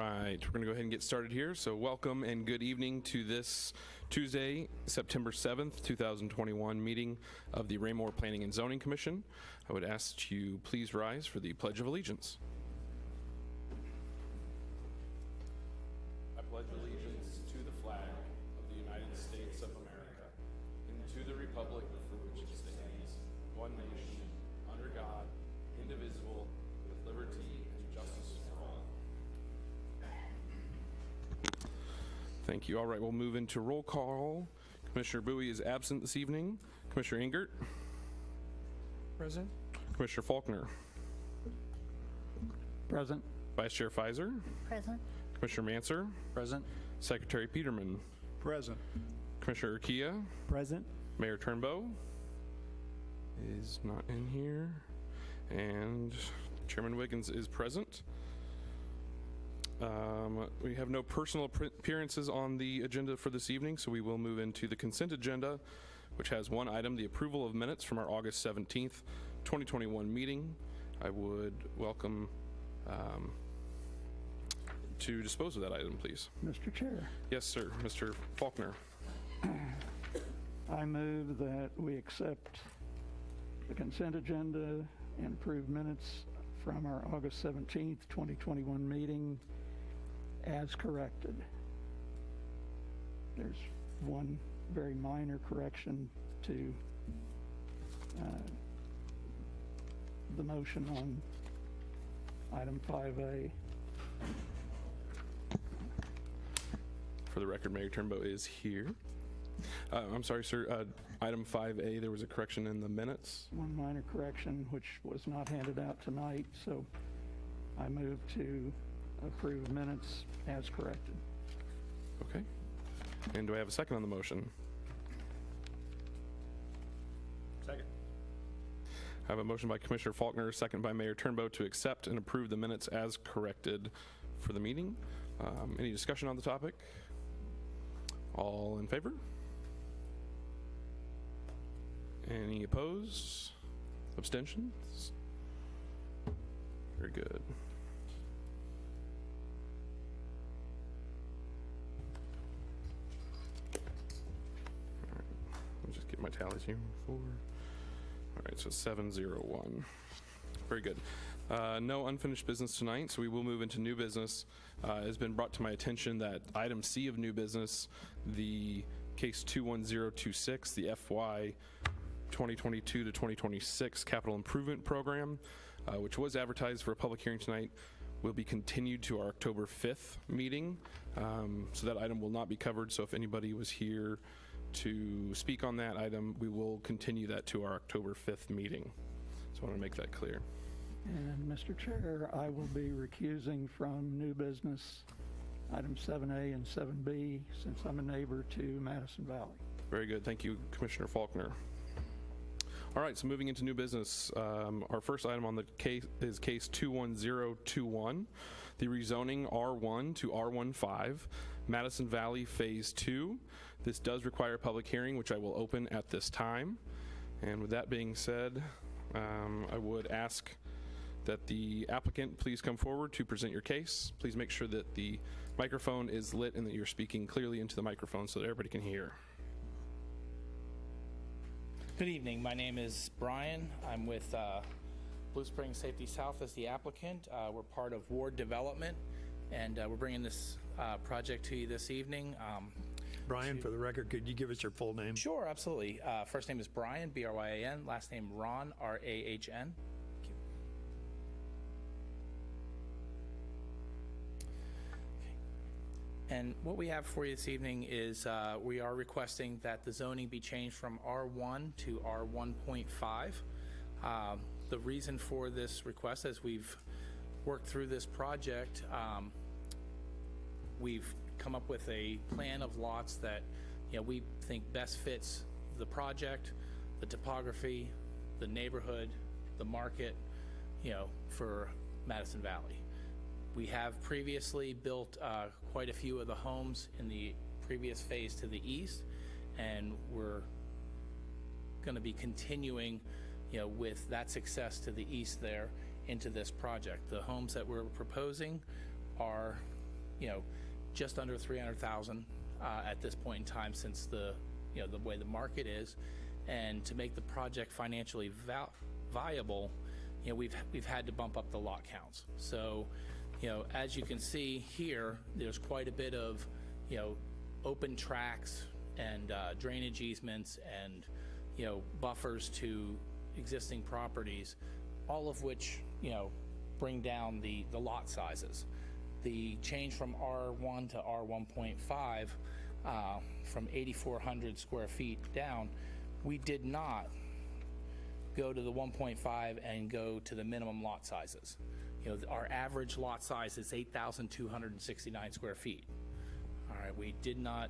right, we're going to go ahead and get started here. So welcome and good evening to this Tuesday, September 7th, 2021 meeting of the Raymore Planning and Zoning Commission. I would ask that you please rise for the Pledge of Allegiance. I pledge allegiance to the flag of the United States of America and to the republic for which it stands, one nation, under God, indivisible, with liberty and justice for all. Thank you. All right, we'll move into roll call. Commissioner Bowie is absent this evening. Commissioner Engert? Present. Commissioner Faulkner? Present. Vice Chair Fizer? Present. Commissioner Manser? Present. Secretary Peterman? Present. Commissioner Urquilla? Present. Mayor Turnbow is not in here. And Chairman Wiggins is present. We have no personal appearances on the agenda for this evening, so we will move into the consent agenda, which has one item, the approval of minutes from our August 17th, 2021 meeting. I would welcome to dispose of that item, please. Mr. Chair, Yes, sir. Mr. Faulkner. I move that we accept the consent agenda and approve minutes from our August 17th, 2021 meeting as corrected. There's one very minor correction to the motion on item 5A. For the record, Mayor Turnbow is here. I'm sorry, sir. Item 5A, there was a correction in the minutes. One minor correction, which was not handed out tonight, so I move to approve minutes as corrected. Okay. And do I have a second on the motion? Second. I have a motion by Commissioner Faulkner, second by Mayor Turnbow to accept and approve the minutes as corrected for the meeting. Any discussion on the topic? All in favor? Any opposed? Abstentions? Very good. All right, let me just get my tallies here. 4. All right, so 701. Very good. No unfinished business tonight, so we will move into new business. It has been brought to my attention that item C of new business, the case 21026, the FY 2022 to 2026 capital improvement program, which was advertised for a public hearing tonight, will be continued to our October 5th meeting. So that item will not be covered. So if anybody was here to speak on that item, we will continue that to our October 5th meeting. So I want to make that clear. And Mr. Chair, I will be recusing from new business item 7A and 7B since I'm a neighbor to Madison Valley. Very good. Thank you, Commissioner Faulkner. All right, so moving into new business, our first item on the case is case 21021, the rezoning R1 to R15, Madison Valley Phase 2. This does require a public hearing, which I will open at this time. And with that being said, I would ask that the applicant please come forward to present your case. Please make sure that the microphone is lit and that you're speaking clearly into the microphone so that everybody can hear. Good evening. My name is Brian. I'm with Blue Springs Safety South as the applicant. We're part of Ward Development, and we're bringing this project to you this evening. Brian, for the record, could you give us your full name? Sure, absolutely. First name is Brian, B-R-Y-A-N. Last name Ron, R-A-H-N. And what we have for you this evening is we are requesting that the zoning be changed from R1 to R1.5. The reason for this request, as we've worked through this project, we've come up with a plan of lots that we think best fits the project, the topography, the neighborhood, the market, for Madison Valley. We have previously built quite a few of the homes in the previous phase to the east, and we're going to be continuing, with that success to the east there into this project. The homes that we're proposing are just under 300,000 at this point in time, since the way the market is, and to make the project financially viable, we've had to bump up the lot counts. So, as you can see here, there's quite a bit of open tracks and drainage easements and buffers to existing properties, all of which bring down the lot sizes. The change from R1 to R1.5, from 8,400 square feet down, we did not go to the 1.5 and go to the minimum lot sizes. Our average lot size is 8,269 square feet. All right, we did not,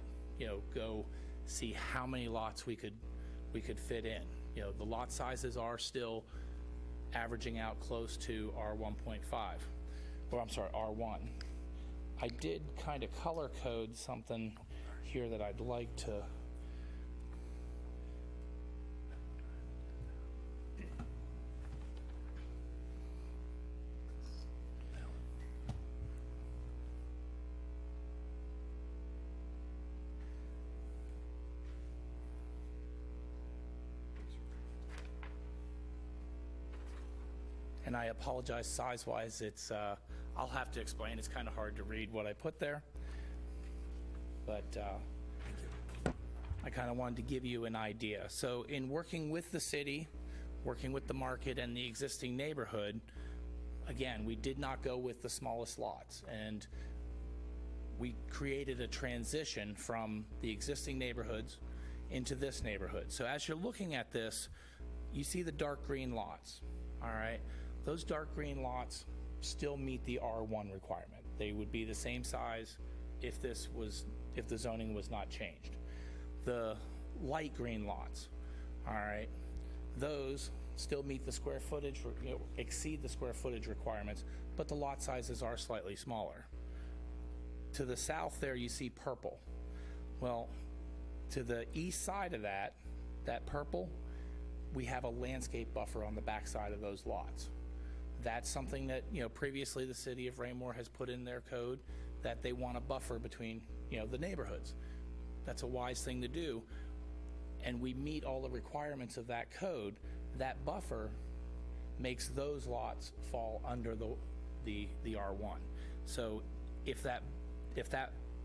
go see how many lots we could fit in. The lot sizes are still averaging out close to R1.5, or I'm sorry, R1. I did kind of color code something here that I'd like to. And I apologize, size-wise, it's, I'll have to explain, it's kind of hard to read what I put there. But I kind of wanted to give you an idea. So in working with the city, working with the market and the existing neighborhood, again, we did not go with the smallest lots. And we created a transition from the existing neighborhoods into this neighborhood. So as you're looking at this, you see the dark green lots, all right? Those dark green lots still meet the R1 requirement. They would be the same size if the zoning was not changed. The light green lots, all right, those still meet the square footage, exceed the square footage requirements, but the lot sizes are slightly smaller. To the south there, you see purple. Well, to the east side of that purple, we have a landscape buffer on the backside of those lots. That's something that, previously the city of Raymore has put in their code, that they want a buffer between, the neighborhoods. That's a wise thing to do. And we meet all the requirements of that code. That buffer makes those lots fall under the R1. So if that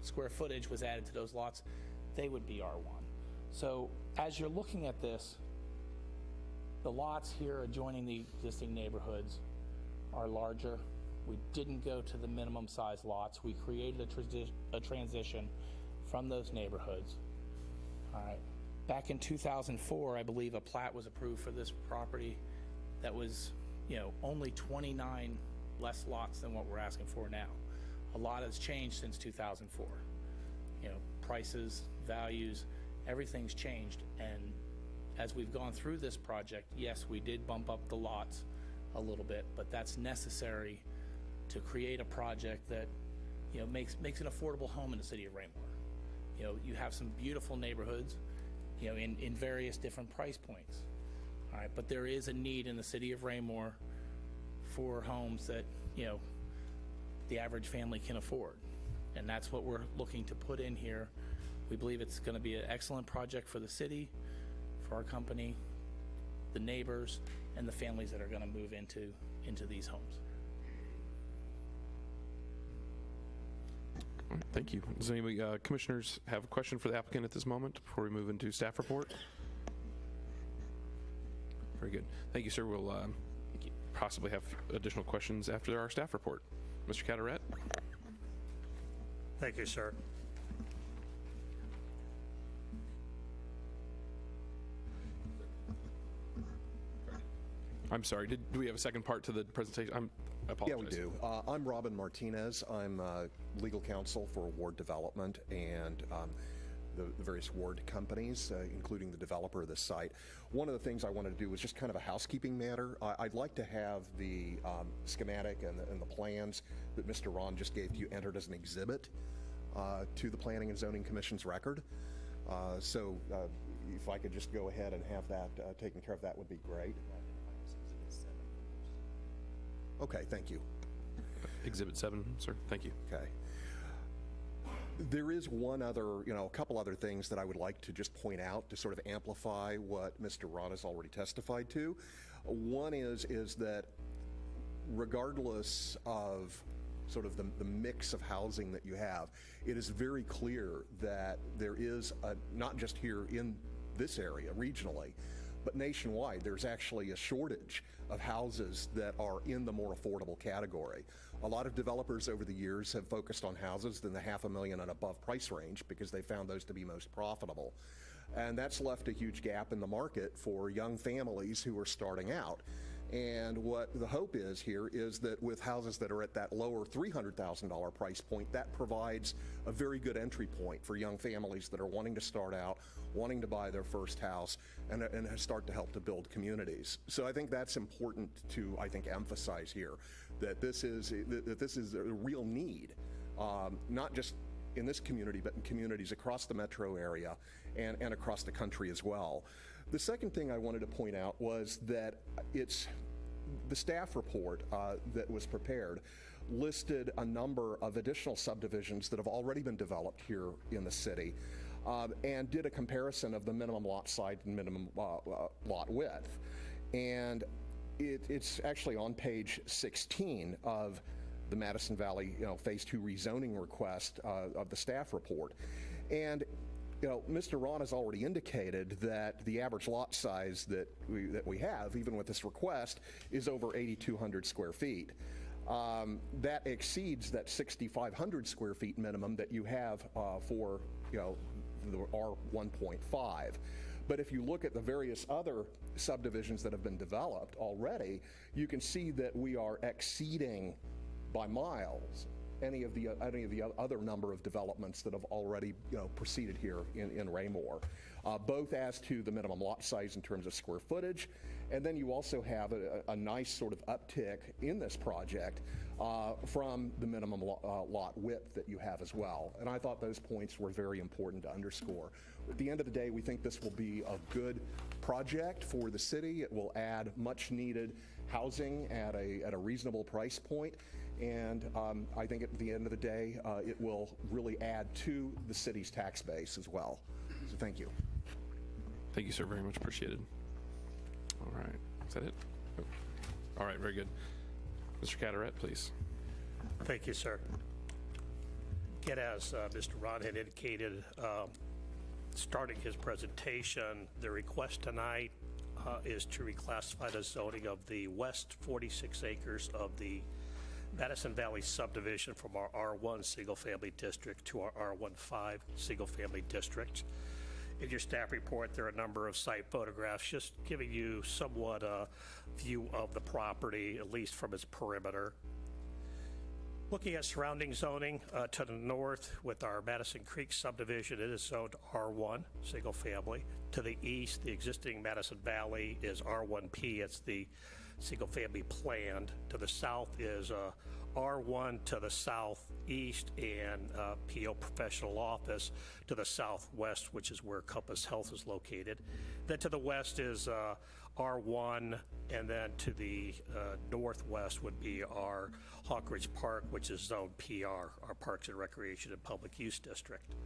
square footage was added to those lots, they would be R1. So as you're looking at this, the lots here adjoining the existing neighborhoods are larger. We didn't go to the minimum size lots. We created a transition from those neighborhoods. All right. Back in 2004, I believe a plat was approved for this property that was, only 29 less lots than what we're asking for now. A lot has changed since 2004. Prices, values, everything's changed. And as we've gone through this project, yes, we did bump up the lots a little bit, but that's necessary to create a project that, makes an affordable home in the city of Raymore. You have some beautiful neighborhoods, in various different price points. All right, but there is a need in the city of Raymore for homes that, the average family can afford. And that's what we're looking to put in here. We believe it's going to be an excellent project for the city, for our company, the neighbors, and the families that are going to move into these homes. All right, thank you. Does anybody, commissioners, have a question for the applicant at this moment before we move into staff report? Very good. Thank you, sir. We'll possibly have additional questions after our staff report. Mr. Cataret? Thank you, sir. I'm sorry, do we have a second part to the presentation? I apologize. Yeah, we do. I'm Robin Martinez. I'm legal counsel for Ward Development and the various Ward companies, including the developer of this site. One of the things I wanted to do was just kind of a housekeeping matter. I'd like to have the schematic and the plans that Mr. Ron just gave you entered as an exhibit to the Planning and Zoning Commission's record. So if I could just go ahead and have that taken care of, that would be great. Okay, thank you. Exhibit 7, sir. Thank you. Okay. There is one other, a couple other things that I would like to just point out to sort of amplify what Mr. Ron has already testified to. One is that regardless of sort of the mix of housing that you have, it is very clear that there is, not just here in this area regionally, but nationwide, there's actually a shortage of houses that are in the more affordable category. A lot of developers over the years have focused on houses in the $500,000 and above price range because they found those to be most profitable. And that's left a huge gap in the market for young families who are starting out. And what the hope is here is that with houses that are at that lower $300,000 price point, that provides a very good entry point for young families that are wanting to start out, wanting to buy their first house, and start to help to build communities. So I think that's important to, emphasize here, that this is a real need, not just in this community, but in communities across the metro area and across the country as well. The second thing I wanted to point out was that the staff report that was prepared listed a number of additional subdivisions that have already been developed here in the city, and did a comparison of the minimum lot size and minimum lot width. And it's actually on page 16 of the Madison Valley Phase 2 rezoning request of the staff report. And Mr. Ron has already indicated that the average lot size that we have, even with this request, is over 8,200 square feet. That exceeds that 6,500 square feet minimum that you have for the R1.5. But if you look at the various other subdivisions that have been developed already, you can see that we are exceeding by miles any of the other number of developments that have already proceeded here in Raymore, both as to the minimum lot size in terms of square footage, and then you also have a nice sort of uptick in this project from the minimum lot width that you have as well. And I thought those points were very important to underscore. At the end of the day, we think this will be a good project for the city. It will add much needed housing at a reasonable price point. And I think at the end of the day, it will really add to the city's tax base as well. So thank you. Thank you, sir. Very much appreciated. All right. Is that it? Oh. All right. Very good. Mr. Cataret, please. Thank you, sir. Again, as Mr. Ron had indicated, starting his presentation, the request tonight is to reclassify the zoning of the west 46 acres of the Madison Valley subdivision from our R1 single-family district to our R15 single-family district. In your staff report, there are a number of site photographs just giving you somewhat a view of the property, at least from its perimeter. Looking at surrounding zoning to the north with our Madison Creek subdivision, it is zoned R1 single-family. To the east, the existing Madison Valley is R1P. It's the single-family planned. To the south is R1 to the southeast and PO Professional Office to the southwest, which is where Compass Health is located. Then to the west is R1, and then to the northwest would be our Hawk Ridge Park, which is zone PR, our Parks and Recreation and Public Use District.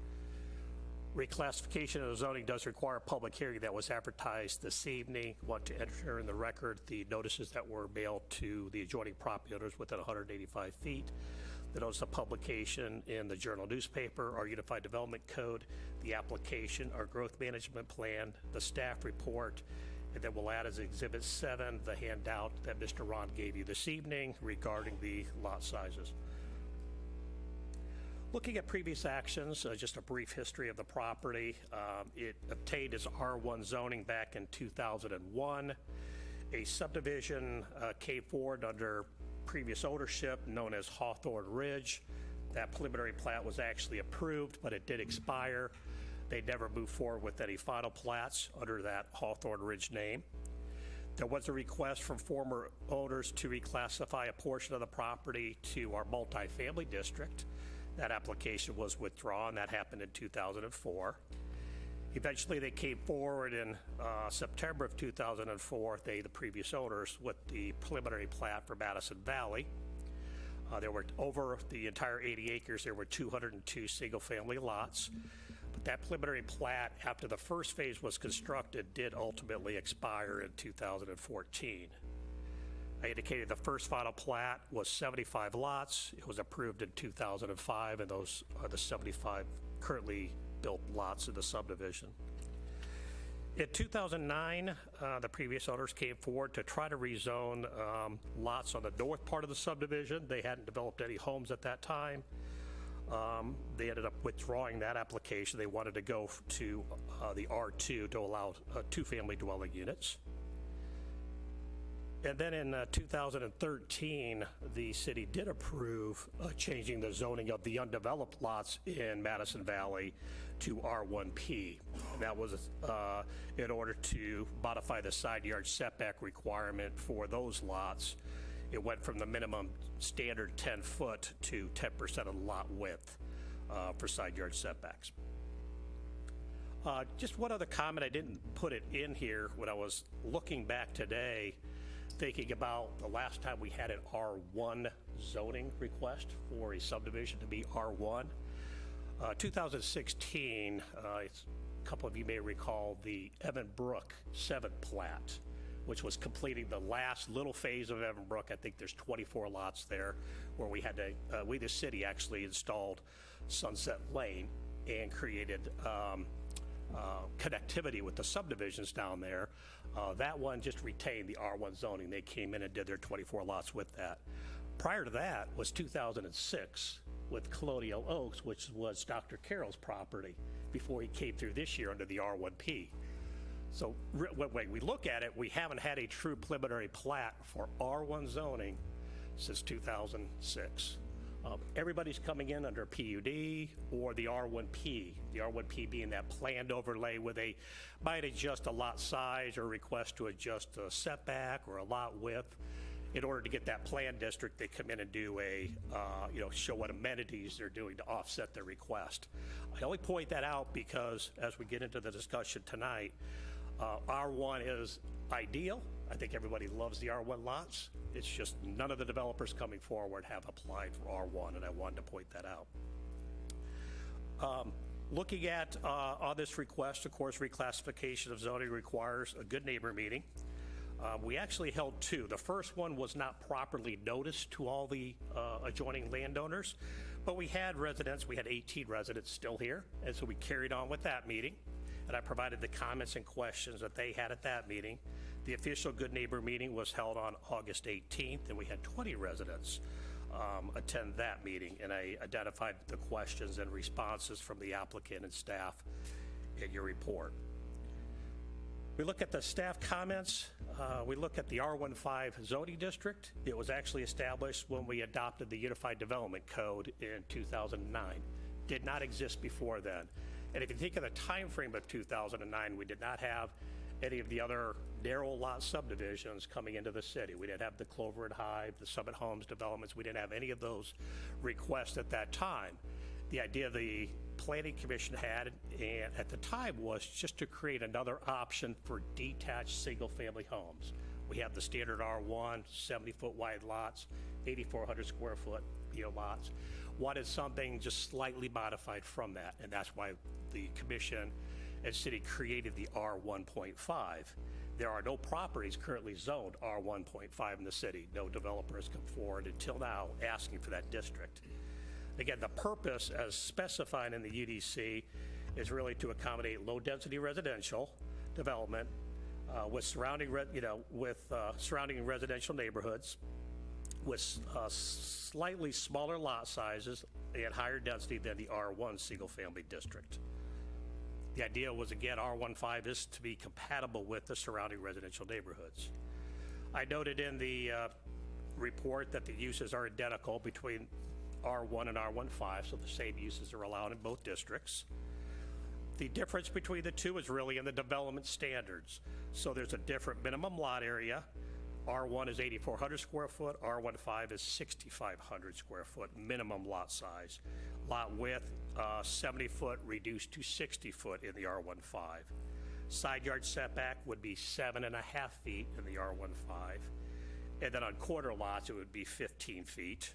Reclassification of the zoning does require a public hearing that was advertised this evening. Want to enter in the record the notices that were mailed to the adjoining property owners within 185 feet. The notice of publication in the Journal newspaper, our Unified Development Code, the application, our growth management plan, the staff report, and then we'll add as Exhibit 7 the handout that Mr. Ron gave you this evening regarding the lot sizes. Looking at previous actions, just a brief history of the property. It obtained its R1 zoning back in 2001. A subdivision came forward under previous ownership known as Hawthorne Ridge. That preliminary plat was actually approved, but it did expire. They never moved forward with any final plats under that Hawthorne Ridge name. There was a request from former owners to reclassify a portion of the property to our multifamily district. That application was withdrawn. That happened in 2004. Eventually, they came forward in September of 2004, the previous owners, with the preliminary plat for Madison Valley. There were, over the entire 80 acres, there were 202 single-family lots. But that preliminary plat, after the first phase was constructed, did ultimately expire in 2014. I indicated the first final plat was 75 lots. It was approved in 2005, and those are the 75 currently built lots in the subdivision. In 2009, the previous owners came forward to try to rezone lots on the north part of the subdivision. They hadn't developed any homes at that time. They ended up withdrawing that application. They wanted to go to the R2 to allow two-family dwelling units. And then in 2013, the city did approve changing the zoning of the undeveloped lots in Madison Valley to R1P. And that was in order to modify the side yard setback requirement for those lots. It went from the minimum standard 10 foot to 10% of the lot width for side yard setbacks. Just one other comment, I didn't put it in here when I was looking back today, thinking about the last time we had an R1 zoning request for a subdivision to be R1. 2016, a couple of you may recall the Evan Brook 7th plat, which was completing the last little phase of Evan Brook. I think there's 24 lots there, where we had to, we the city actually installed Sunset Lane and created connectivity with the subdivisions down there. That one just retained the R1 zoning. They came in and did their 24 lots with that. Prior to that was 2006 with Colonial Oaks, which was Dr. Carroll's property, before he came through this year under the R1P. So when we look at it, we haven't had a true preliminary plat for R1 zoning since 2006. Everybody's coming in under PUD or the R1P, the R1P being that planned overlay where they might adjust a lot size or request to adjust a setback or a lot width. In order to get that planned district, they come in and do a, show what amenities they're doing to offset their request. I only point that out because as we get into the discussion tonight, R1 is ideal. I think everybody loves the R1 lots. It's just none of the developers coming forward have applied for R1, and I wanted to point that out. Looking at on this request, of course, reclassification of zoning requires a good neighbor meeting. We actually held two. The first one was not properly noticed to all the adjoining landowners, but we had residents, we had 18 residents still here, and so we carried on with that meeting, and I provided the comments and questions that they had at that meeting. The official Good Neighbor meeting was held on August 18th, and we had 20 residents attend that meeting, and I identified the questions and responses from the applicant and staff in your report. We look at the staff comments. We look at the R15 zoning district. It was actually established when we adopted the Unified Development Code in 2009. Did not exist before then. And if you think of the time frame of 2009, we did not have any of the other narrow lot subdivisions coming into the city. We didn't have the Clover and Hive, the Summit Homes developments. We didn't have any of those requests at that time. The idea the Planning Commission had at the time was just to create another option for detached single-family homes. We have the standard R1, 70-foot wide lots, 8,400 square foot lots. Wanted something just slightly modified from that, and that's why the commission and city created the R1.5. There are no properties currently zoned R1.5 in the city. No developer has come forward until now asking for that district. Again, the purpose as specified in the UDC is really to accommodate low-density residential development with surrounding residential neighborhoods with slightly smaller lot sizes and higher density than the R1 single-family district. The idea was, again, R15 is to be compatible with the surrounding residential neighborhoods. I noted in the report that the uses are identical between R1 and R15, so the same uses are allowed in both districts. The difference between the two is really in the development standards. So there's a different minimum lot area. R1 is 8,400 square foot, R15 is 6,500 square foot minimum lot size. Lot width, 70 foot reduced to 60 foot in the R15. Side yard setback would be 7.5 feet in the R15. And then on quarter lots, it would be 15 feet.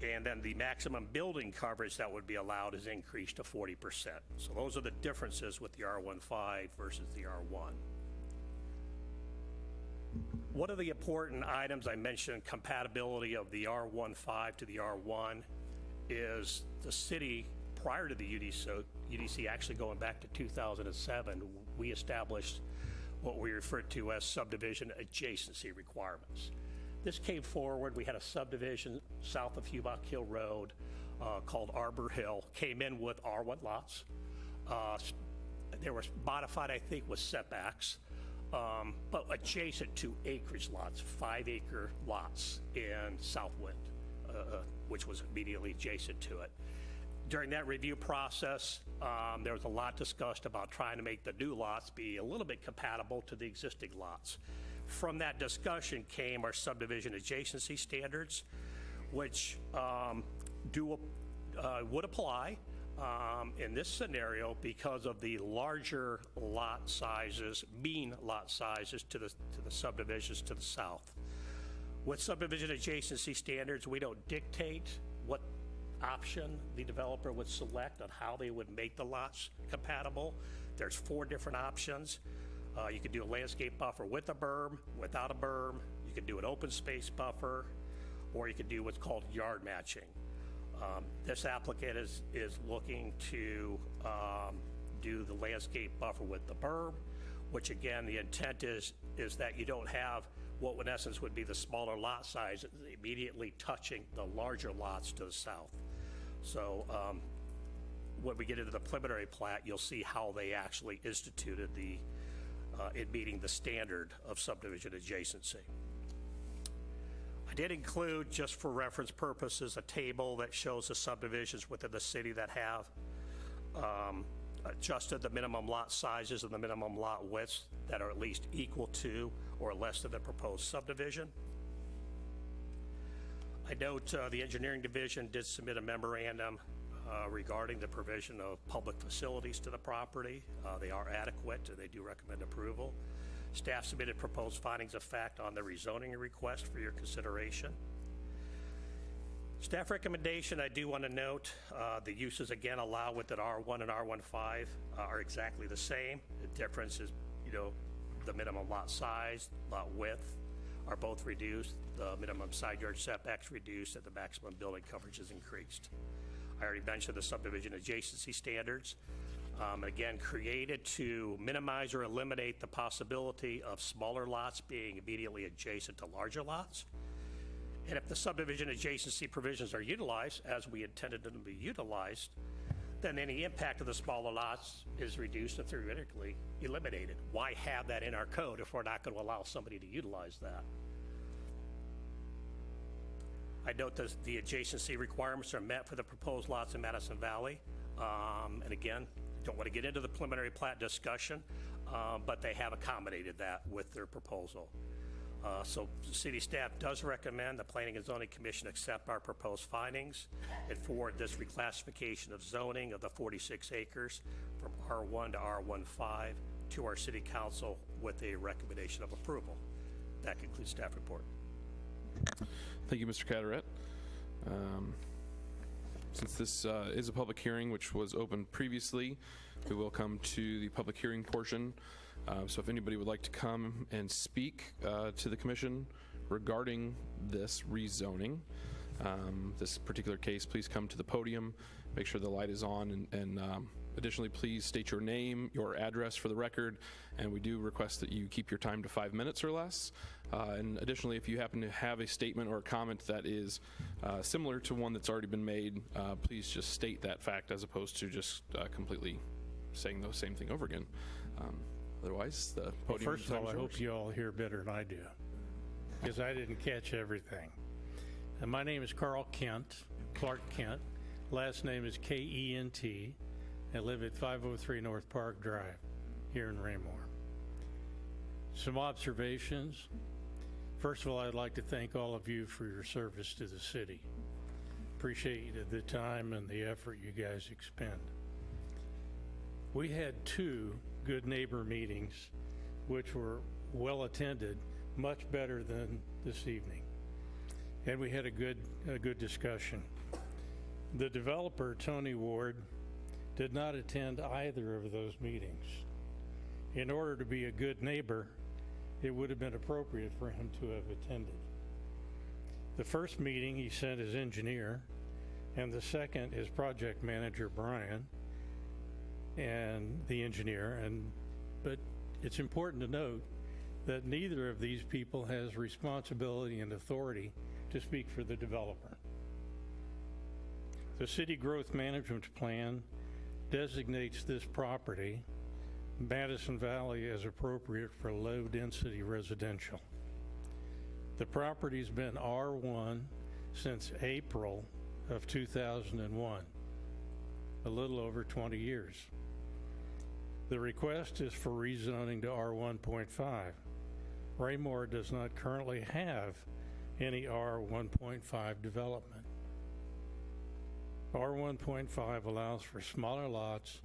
And then the maximum building coverage that would be allowed is increased to 40%. So those are the differences with the R15 versus the R1. One of the important items I mentioned, compatibility of the R15 to the R1, is the city, prior to the UDC actually going back to 2007, we established what we refer to as subdivision adjacency requirements. This came forward, we had a subdivision south of Hubach Hill Road called Arbor Hill, came in with R1 lots. They were modified, I think, with setbacks, but adjacent to acreage lots, 5-acre lots in Southwind, which was immediately adjacent to it. During that review process, there was a lot discussed about trying to make the new lots be a little bit compatible to the existing lots. From that discussion came our subdivision adjacency standards, which would apply in this scenario because of the larger lot sizes, mean lot sizes to the subdivisions to the south. With subdivision adjacency standards, we don't dictate what option the developer would select on how they would make the lots compatible. There's 4 different options. You could do a landscape buffer with a berm, without a berm. You could do an open space buffer, or you could do what's called yard matching. This applicant is looking to do the landscape buffer with the berm, which again, the intent is that you don't have what in essence would be the smaller lot size immediately touching the larger lots to the south. So when we get into the preliminary plat, you'll see how they actually instituted it meeting the standard of subdivision adjacency. I did include, just for reference purposes, a table that shows the subdivisions within the city that have adjusted the minimum lot sizes and the minimum lot widths that are at least equal to or less than the proposed subdivision. I note the engineering division did submit a memorandum regarding the provision of public facilities to the property. They are adequate, and they do recommend approval. Staff submitted proposed findings of fact on the rezoning request for your consideration. Staff recommendation, I do want to note, the uses again allowed within R1 and R15 are exactly the same. The difference is, the minimum lot size, lot width are both reduced. The minimum side yard setbacks reduced, and the maximum building coverage is increased. I already mentioned the subdivision adjacency standards. Again, created to minimize or eliminate the possibility of smaller lots being immediately adjacent to larger lots. And if the subdivision adjacency provisions are utilized, as we intended them to be utilized, then any impact of the smaller lots is reduced and theoretically eliminated. Why have that in our code if we're not going to allow somebody to utilize that? I note that the adjacency requirements are met for the proposed lots in Madison Valley. And again, don't want to get into the preliminary plat discussion, but they have accommodated that with their proposal. So the city staff does recommend the Planning and Zoning Commission accept our proposed findings and forward this reclassification of zoning of the 46 acres from R1 to R15 to our city council with a recommendation of approval. That concludes staff report. Thank you, Mr. Carteret. Since this is a public hearing which was open previously, we will come to the public hearing portion. So if anybody would like to come and speak to the commission regarding this rezoning, this particular case, please come to the podium, make sure the light is on, and additionally, please state your name, your address for the record, and we do request that you keep your time to 5 minutes or less. And additionally, if you happen to have a statement or a comment that is similar to one that's already been made, please just state that fact as opposed to just completely saying the same thing over again. Otherwise, the podium First of all, I hope you all hear better than I do, because I didn't catch everything. And my name is Carl Kent, Clark Kent. Last name is K-E-N-T. I live at 503 North Park Drive here in Raymore. Some observations. First of all, I'd like to thank all of you for your service to the city. Appreciate the time and the effort you guys expend. We had 2 good neighbor meetings, which were well attended, much better than this evening. And we had a good discussion. The developer, Tony Ward, did not attend either of those meetings. In order to be a good neighbor, it would have been appropriate for him to have attended. The first meeting, he sent his engineer, and the second, his project manager, Brian, and the engineer. But it's important to note that neither of these people has responsibility and authority to speak for the developer. The city growth management plan designates this property, Madison Valley, as appropriate for low-density residential. The property's been R1 since April of 2001, a little over 20 years. The request is for rezoning to R1.5. Raymore does not currently have any R1.5 development. R1.5 allows for smaller lots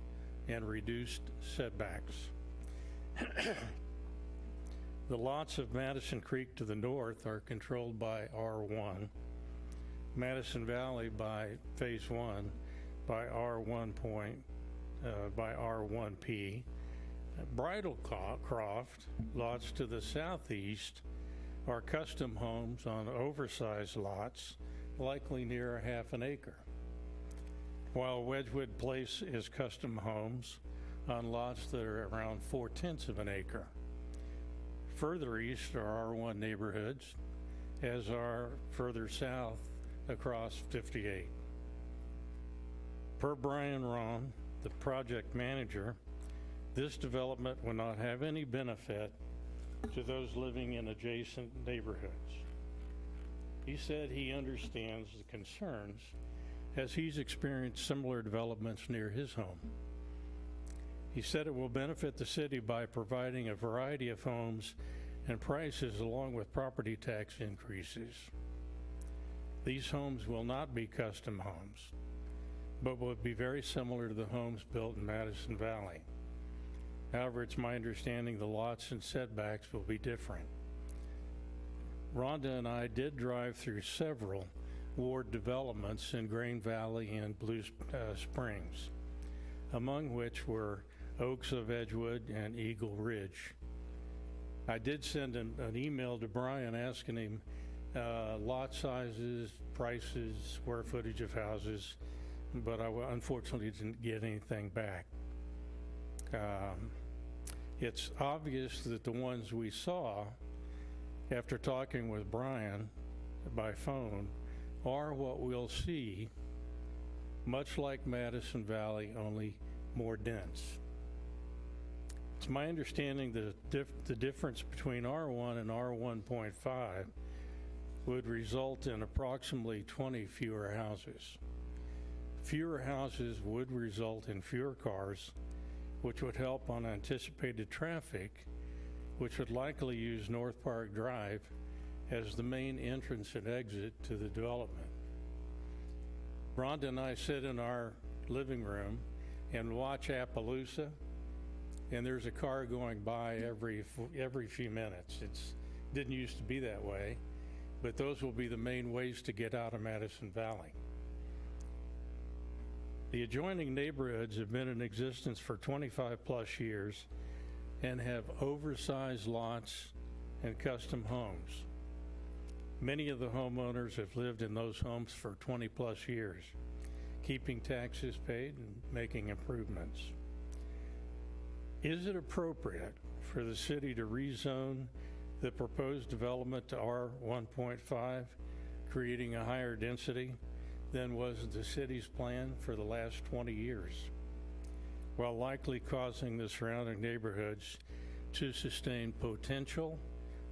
and reduced setbacks. The lots of Madison Creek to the north are controlled by R1, Madison Valley by Phase 1 by by R1P. Bridlecroft, lots to the southeast, are custom homes on oversized lots, likely near a half an acre, while Wedgwood Place is custom homes on lots that are around 4/10 of an acre. Further east are R1 neighborhoods, as are further south across 58. Per Brian Ron, the project manager, this development will not have any benefit to those living in adjacent neighborhoods. He said he understands the concerns as he's experienced similar developments near his home. He said it will benefit the city by providing a variety of homes and prices along with property tax increases. These homes will not be custom homes, but will be very similar to the homes built in Madison Valley. However, it's my understanding the lots and setbacks will be different. Rhonda and I did drive through several ward developments in Grain Valley and Blue Springs, among which were Oaks of Edgewood and Eagle Ridge. I did send an email to Brian asking him lot sizes, prices, square footage of houses, but I unfortunately didn't get anything back. It's obvious that the ones we saw after talking with Brian by phone are what we'll see, much like Madison Valley, only more dense. It's my understanding that the difference between R1 and R1.5 would result in approximately 20 fewer houses. Fewer houses would result in fewer cars, which would help on anticipated traffic, which would likely use North Park Drive as the main entrance and exit to the development. Rhonda and I sit in our living room and watch Appaloosa, and there's a car going by every few minutes. It didn't used to be that way, but those will be the main ways to get out of Madison Valley. The adjoining neighborhoods have been in existence for 25 plus years and have oversized lots and custom homes. Many of the homeowners have lived in those homes for 20 plus years, keeping taxes paid and making improvements. Is it appropriate for the city to rezone the proposed development to R1.5, creating a higher density than was the city's plan for the last 20 years, while likely causing the surrounding neighborhoods to sustain potential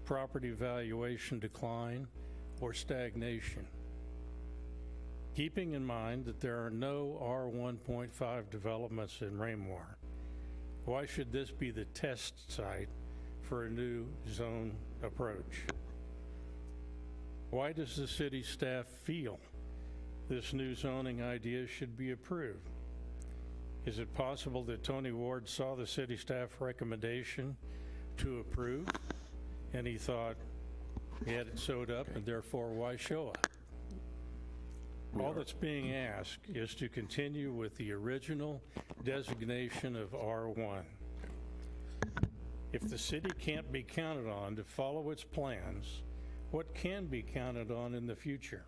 property valuation decline or stagnation? Keeping in mind that there are no R1.5 developments in Raymore, why should this be the test site for a new zone approach? Why does the city staff feel this new zoning idea should be approved? Is it possible that Tony Ward saw the city staff recommendation to approve and he thought he had it sewed up and therefore why show up? All that's being asked is to continue with the original designation of R1. If the city can't be counted on to follow its plans, what can be counted on in the future?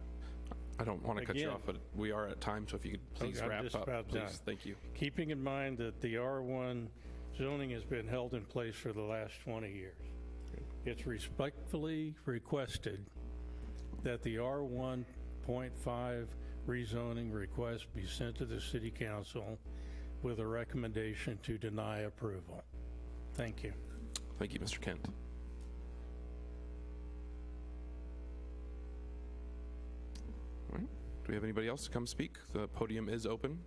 I don't want to cut you Again- off, but we are at time, so if you could please I'm wrap just up, about please. done. Thank you. Keeping in mind that the R1 zoning has been held in place for the last 20 years. It's respectfully requested that the R1.5 rezoning request be sent to the city council with a recommendation to deny approval. Thank you. Thank you, Mr. Kent. All right. Do we have anybody else to come speak? The podium is open.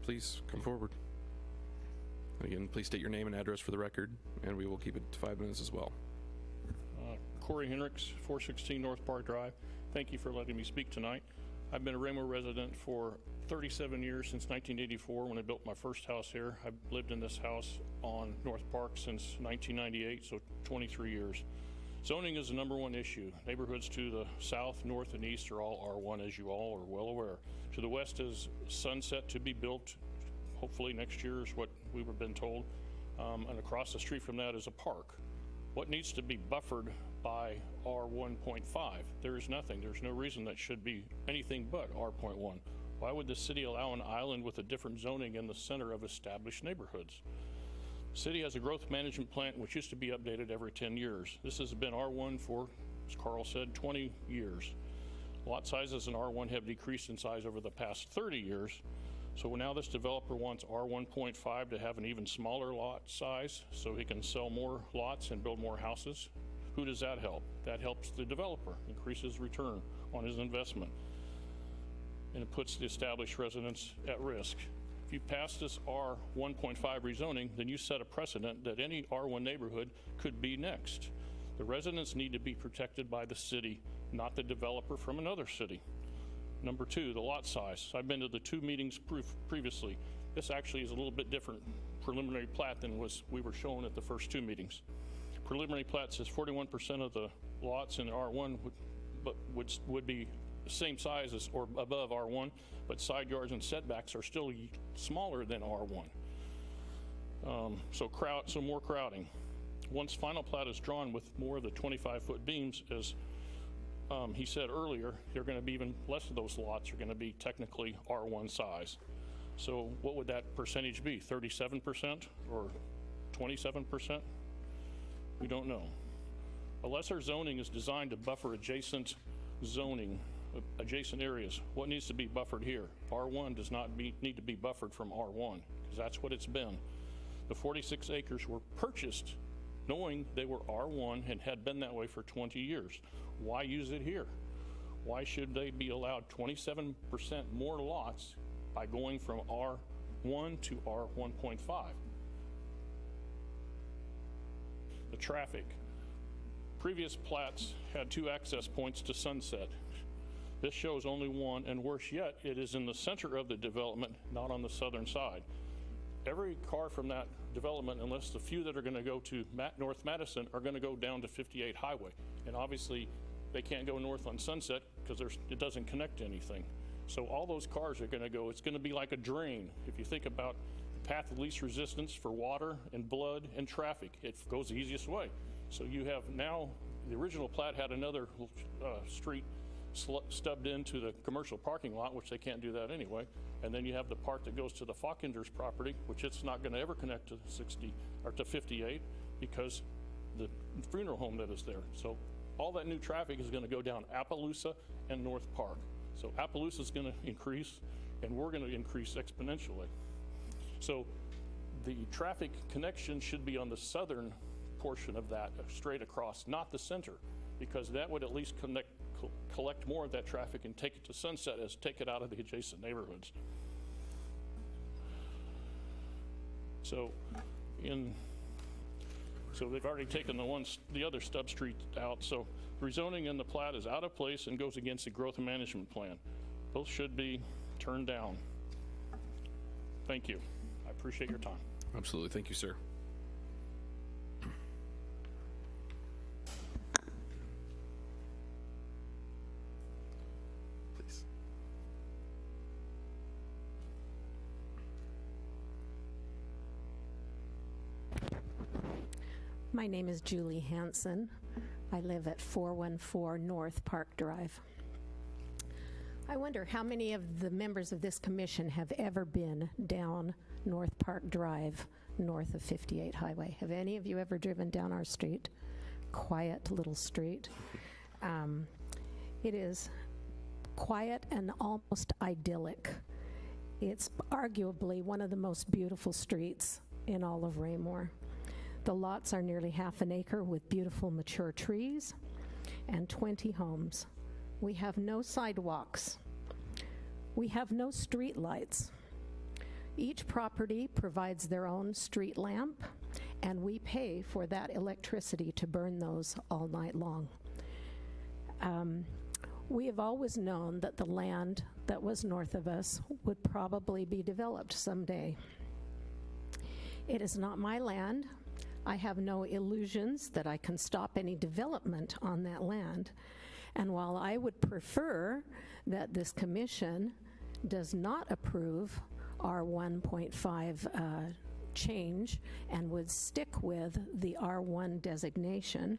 Please come forward. Again, please state your name and address for the record, and we will keep it to 5 minutes as well. Corey Hendricks, 416 North Park Drive. Thank you for letting me speak tonight. I've been a Raymore resident for 37 years, since 1984 when I built my first house here. I've lived in this house on North Park since 1998, so 23 years. Zoning is the number one issue. Neighborhoods to the south, north, and east are all R1, as you all are well aware. To the west is Sunset to be built, hopefully next year is what we were been told. And across the street from that is a park. What needs to be buffered by R1.5? There is nothing. There's no reason that should be anything but R.1. Why would the city allow an island with a different zoning in the center of established neighborhoods? The city has a growth management plan which used to be updated every 10 years. This has been R1 for, as Carl said, 20 years. Lot sizes in R1 have decreased in size over the past 30 years. So now this developer wants R1.5 to have an even smaller lot size so he can sell more lots and build more houses. Who does that help? That helps the developer, increases return on his investment, and it puts the established residents at risk. If you pass this R1.5 rezoning, then you set a precedent that any R1 neighborhood could be next. The residents need to be protected by the city, not the developer from another city. Number two, the lot size. I've been to the two meetings previously. This actually is a little bit different preliminary plat than we were shown at the first two meetings. Preliminary plat says 41% of the lots in R1 would be the same size as or above R1, but side yards and setbacks are still smaller than R1. So more crowding. Once final plat is drawn with more of the 25-foot beams, as he said earlier, they're going to be even less of those lots are going to be technically R1 size. So what would that percentage be? 37% or 27%? We don't know. A lesser zoning is designed to buffer adjacent zoning, adjacent areas. What needs to be buffered here? R1 does not need to be buffered from R1 because that's what it's been. The 46 acres were purchased knowing they were R1 and had been that way for 20 years. Why use it here? Why should they be allowed 27% more lots by going from R1 to R1.5? The traffic. Previous plats had 2 access points to Sunset. This shows only 1, and worse yet, it is in the center of the development, not on the southern side. Every car from that development, unless the few that are going to go to North Madison, are going to go down to 58 Highway. And obviously, they can't go north on Sunset because it doesn't connect to anything. So all those cars are going to go, it's going to be like a drain. If you think about the path of least resistance for water and blood and traffic, it goes the easiest way. So you have now, the original plat had another street stubbed into the commercial parking lot, which they can't do that anyway. And then you have the part that goes to the Falkenders property, which it's not going to ever connect to 60 or to 58 because the funeral home that is there. So all that new traffic is going to go down Appaloosa and North Park. So Appaloosa is going to increase, and we're going to increase exponentially. So the traffic connection should be on the southern portion of that, straight across, not the center, because that would at least collect more of that traffic and take it to Sunset as take it out of the adjacent neighborhoods. So they've already taken the other stub street out. So rezoning in the plat is out of place and goes against the growth management plan. Both should be turned down. Thank you. I appreciate your time. Absolutely. Thank you, sir. Please. My name is Julie Hanson. I live at 414 North Park Drive. I wonder how many of the members of this commission have ever been down North Park Drive, north of 58 Highway. Have any of you ever driven down our street? Quiet little street. It is quiet and almost idyllic. It's arguably one of the most beautiful streets in all of Raymore. The lots are nearly half an acre with beautiful mature trees and 20 homes. We have no sidewalks. We have no street lights. Each property provides their own street lamp, and we pay for that electricity to burn those all night long. We have always known that the land that was north of us would probably be developed someday. It is not my land. I have no illusions that I can stop any development on that land. And while I would prefer that this commission does not approve our 1.5 change and would stick with the R1 designation,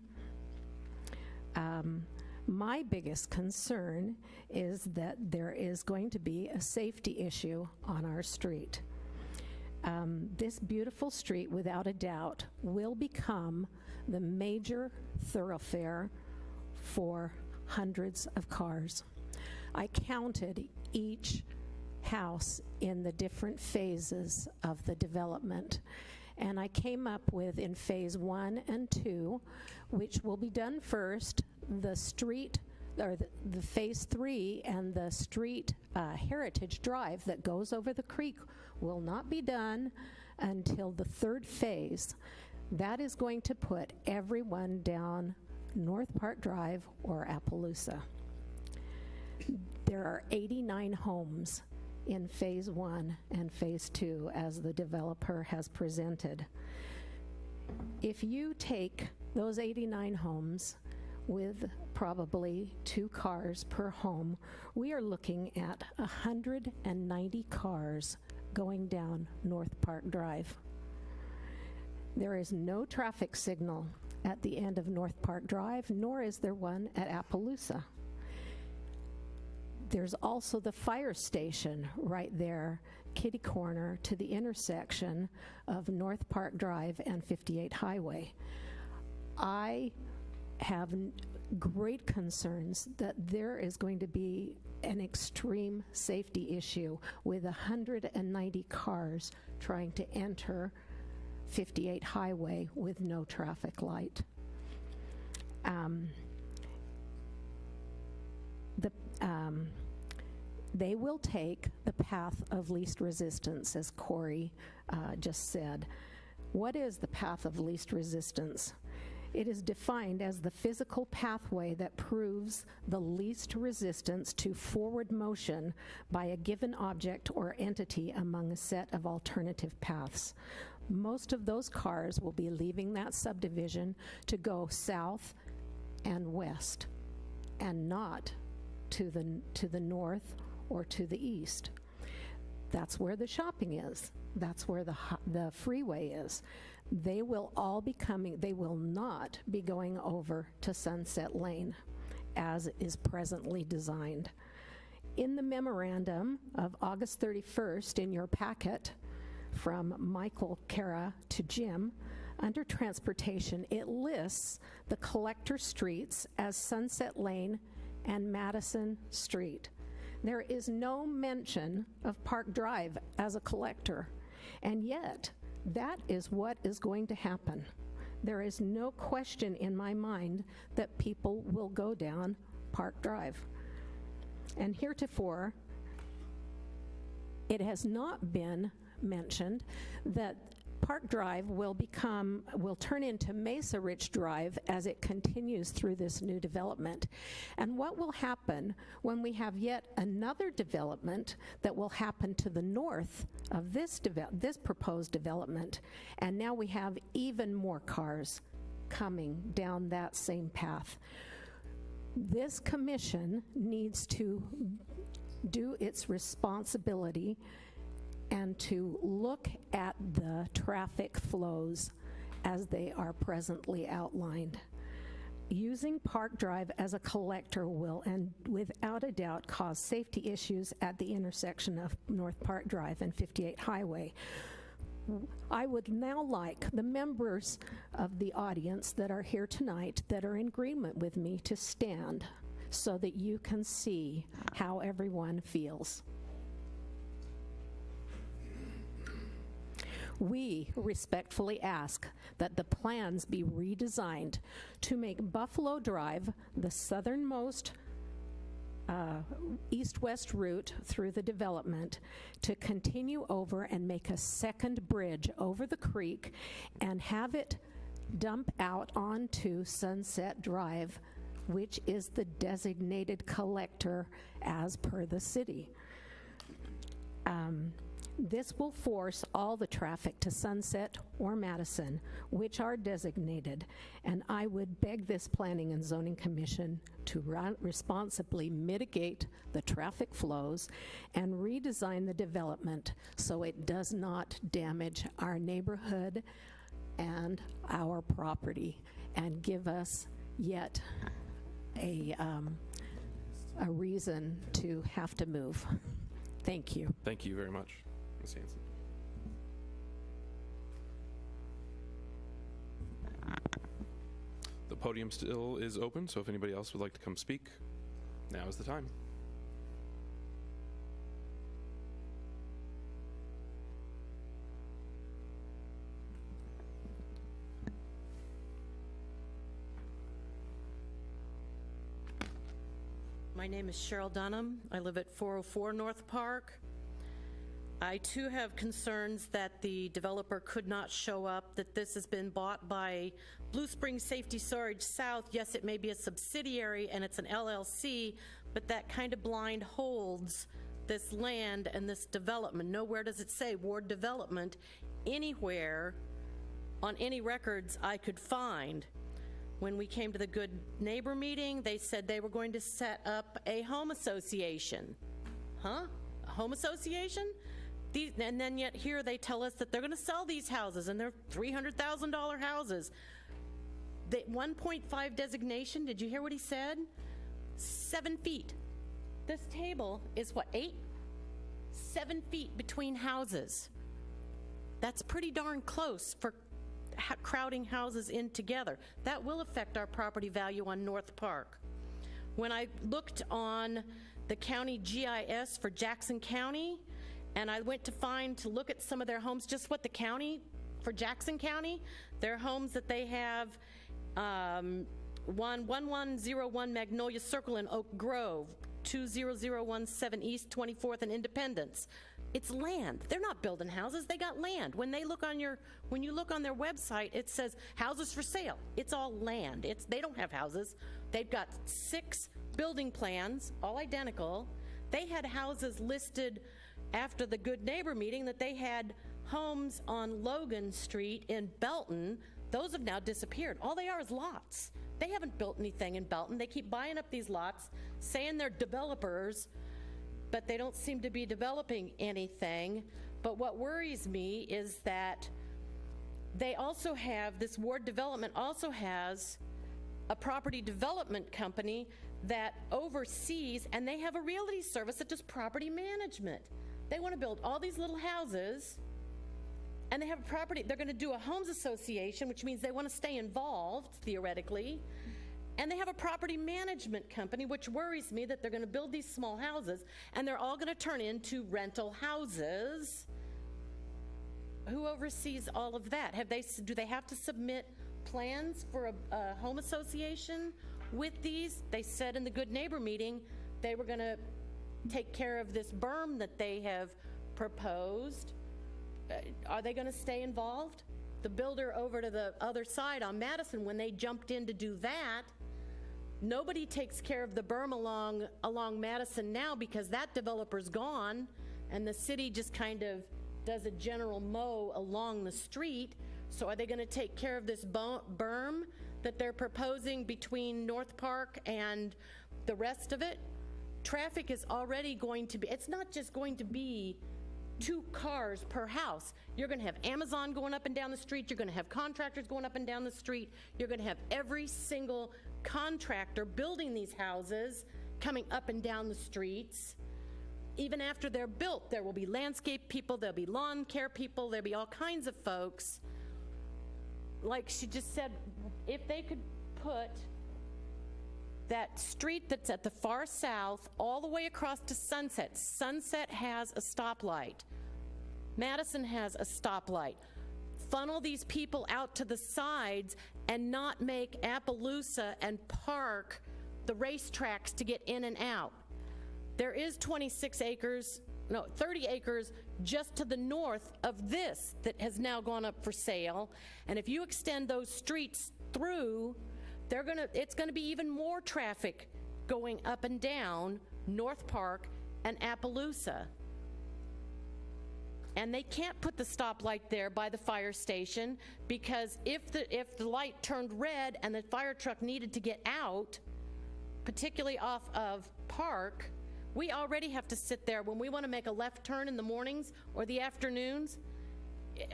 my biggest concern is that there is going to be a safety issue on our street. This beautiful street, without a doubt, will become the major thoroughfare for hundreds of cars. I counted each house in the different phases of the development, and I came up with, in phase 1 and 2, which will be done first, the street, or the phase 3 and the street Heritage Drive that goes over the creek will not be done until the third phase. That is going to put everyone down North Park Drive or Appaloosa. There are 89 homes in phase 1 and phase 2 as the developer has presented. If you take those 89 homes with probably 2 cars per home, we are looking at 190 cars going down North Park Drive. There is no traffic signal at the end of North Park Drive, nor is there one at Appaloosa. There's also the fire station right there, kitty corner to the intersection of North Park Drive and 58 Highway. I have great concerns that there is going to be an extreme safety issue with 190 cars trying to enter 58 Highway with no traffic light. They will take the path of least resistance, as Corey just said. What is the path of least resistance? It is defined as the physical pathway that proves the least resistance to forward motion by a given object or entity among a set of alternative paths. Most of those cars will be leaving that subdivision to go south and west, and not to the north or to the east. That's where the shopping is. That's where the freeway is. They will all be coming, they will not be going over to Sunset Lane as is presently designed. In the memorandum of August 31st in your packet from Michael Kara to Jim, under transportation, it lists the collector streets as Sunset Lane and Madison Street. There is no mention of Park Drive as a collector, and yet that is what is going to happen. There is no question in my mind that people will go down Park Drive. And heretofore, it has not been mentioned that Park Drive will turn into Mesa Ridge Drive as it continues through this new development. And what will happen when we have yet another development that will happen to the north of this proposed development, and now we have even more cars coming down that same path? This commission needs to do its responsibility and to look at the traffic flows as they are presently outlined. Using Park Drive as a collector will, and without a doubt, cause safety issues at the intersection of North Park Drive and 58 Highway. I would now like the members of the audience that are here tonight that are in agreement with me to stand so that you can see how everyone feels. We respectfully ask that the plans be redesigned to make Buffalo Drive the southernmost east-west route through the development, to continue over and make a second bridge over the creek and have it dump out onto Sunset Drive, which is the designated collector as per the city. This will force all the traffic to Sunset or Madison, which are designated, and I would beg this Planning and Zoning Commission to responsibly mitigate the traffic flows and redesign the development so it does not damage our neighborhood and our property, and give us yet a reason to have to move. Thank you. Thank you very much, Ms. Hanson. The podium still is open, so if anybody else would like to come speak, now is the time. My name is Cheryl Dunham. I live at 404 North Park. I too have concerns that the developer could not show up, that this has been bought by Blue Springs Safety Storage South. Yes, it may be a subsidiary and it's an LLC, but that kind of blind holds this land and this development. Nowhere does it say Ward Development anywhere on any records I could find. When we came to the Good Neighbor meeting, they said they were going to set up a home association. Huh? A home association? And then yet here they tell us that they're going to sell these houses, and they're $300,000 houses. The 1.5 designation, did you hear what he said? 7 feet. This table is what, 8? 7 feet between houses. That's pretty darn close for crowding houses in together. That will affect our property value on North Park. When I looked on the county GIS for Jackson County, and I went to look at some of their homes, just what the county, for Jackson County, their homes that they have, 1101 Magnolia Circle in Oak Grove, 20017 East 24th and Independence. It's land. They're not building houses, they got land. When you look on their website, it says houses for sale. It's all land. They don't have houses. They've got 6 building plans, all identical. They had houses listed after the Good Neighbor meeting that they had homes on Logan Street in Belton. Those have now disappeared. All they are is lots. They haven't built anything in Belton. They keep buying up these lots, saying they're developers, but they don't seem to be developing anything. But what worries me is that they also have, this Ward Development also has a property development company that oversees, and they have a realty service that does property management. They want to build all these little houses, and they have a property, they're going to do a homes association, which means they want to stay involved, theoretically, and they have a property management company, which worries me that they're going to build these small houses, and they're all going to turn into rental houses. Who oversees all of that? Do they have to submit plans for a home association with these? They said in the Good Neighbor meeting they were going to take care of this berm that they have proposed. Are they going to stay involved? The builder over to the other side on Madison, when they jumped in to do that, nobody takes care of the berm along Madison now because that developer's gone, and the city just kind of does a general mow along the street. So are they going to take care of this berm that they're proposing between North Park and the rest of it? Traffic is already going to be, it's not just going to be 2 cars per house. You're going to have Amazon going up and down the street. You're going to have contractors going up and down the street. You're going to have every single contractor building these houses coming up and down the streets. Even after they're built, there will be landscape people, there'll be lawn care people, there'll be all kinds of folks. Like she just said, if they could put that street that's at the far south all the way across to Sunset. Sunset has a stoplight. Madison has a stoplight. Funnel these people out to the sides and not make Appaloosa and Park the racetracks to get in and out. There is 30 acres just to the north of this that has now gone up for sale. And if you extend those streets through, it's gonna be even more traffic going up and down North Park and Appaloosa. And they can't put the stoplight there by the fire station, because if the light turned red and the fire truck needed to get out, particularly off of Park, we already have to sit there when we want to make a left turn in the mornings or the afternoons.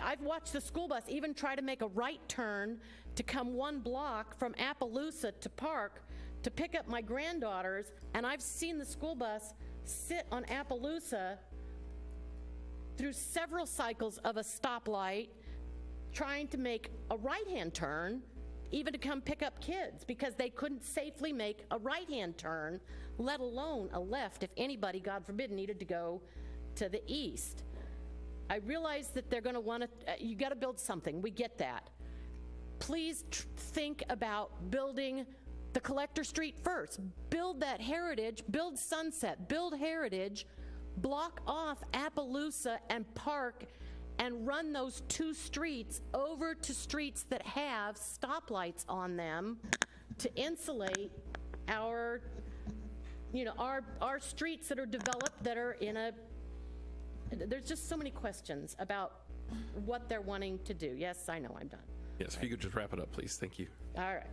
I've watched the school bus even try to make a right turn to come 1 block from Appaloosa to Park to pick up my granddaughters, and I've seen the school bus sit on Appaloosa through several cycles of a stoplight trying to make a right-hand turn, even to come pick up kids, because they couldn't safely make a right-hand turn, let alone a left if anybody, God forbid, needed to go to the east. I realize that they're going to want to, you got to build something. We get that. Please think about building the Collector Street first. Build that Heritage, build Sunset, build Heritage, block off Appaloosa and Park, and run those 2 streets over to streets that have stoplights on them to insulate our streets that are developed, that are in a, there's just so many questions about what they're wanting to do. Yes, I know, I'm done. Yes, if you could just wrap it up, please. Thank you. All right.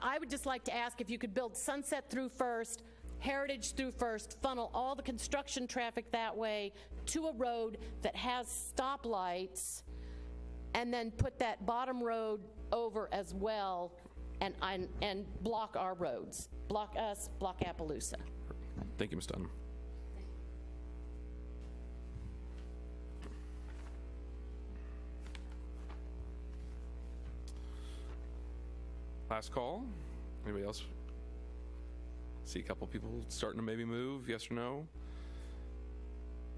I would just like to ask if you could build Sunset through first, Heritage through first, funnel all the construction traffic that way to a road that has stoplights, and then put that bottom road over as well, and block our roads. Block us, block Appaloosa. Thank you, Ms. Dunham. Last call. Anybody else? See a couple people starting to maybe move, yes or no?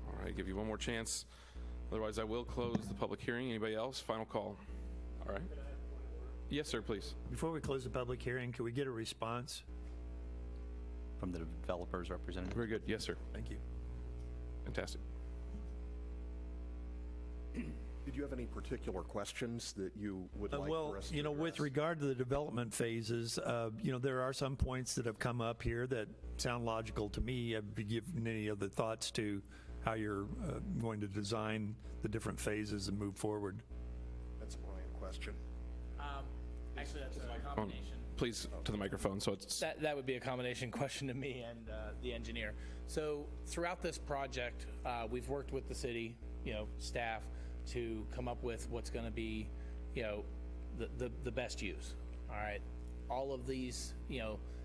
All right, give you one more chance. Otherwise, I will close the public hearing. Anybody else? Final call. All right. Yes, sir, please. Before we close the public hearing, can we get a response? From the developer's representative? Very good. Yes, sir. Thank you. Fantastic. Did you have any particular questions that you would like for us to address? With regard to the development phases, there are some points that have come up here that sound logical to me. Have you given any other thoughts to how you're going to design the different phases and move forward? That's a Brian question. Actually, that's a combination. Please, to the microphone, so it's... That would be a combination question to me and the engineer. So throughout this project, we've worked with the city, staff, to come up with what's going to be, the best use. All right, all of these,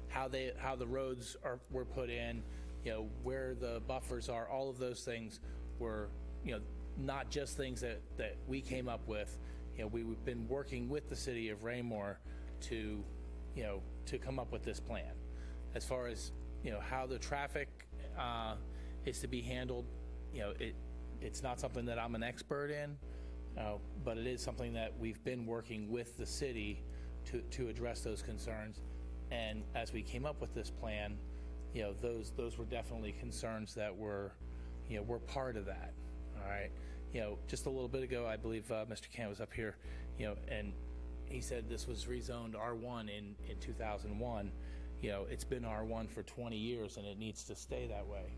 how the roads were put in, where the buffers are, all of those things were, not just things that we came up with. We've been working with the city of Raymore to come up with this plan. As far as how the traffic is to be handled, it's not something that I'm an expert in, but it is something that we've been working with the city to address those concerns. And as we came up with this plan, those were definitely concerns that were part of that. All right. Just a little bit ago, I believe Mr. Kent was up here, and he said this was rezoned R1 in 2001. It's been R1 for 20 years, and it needs to stay that way.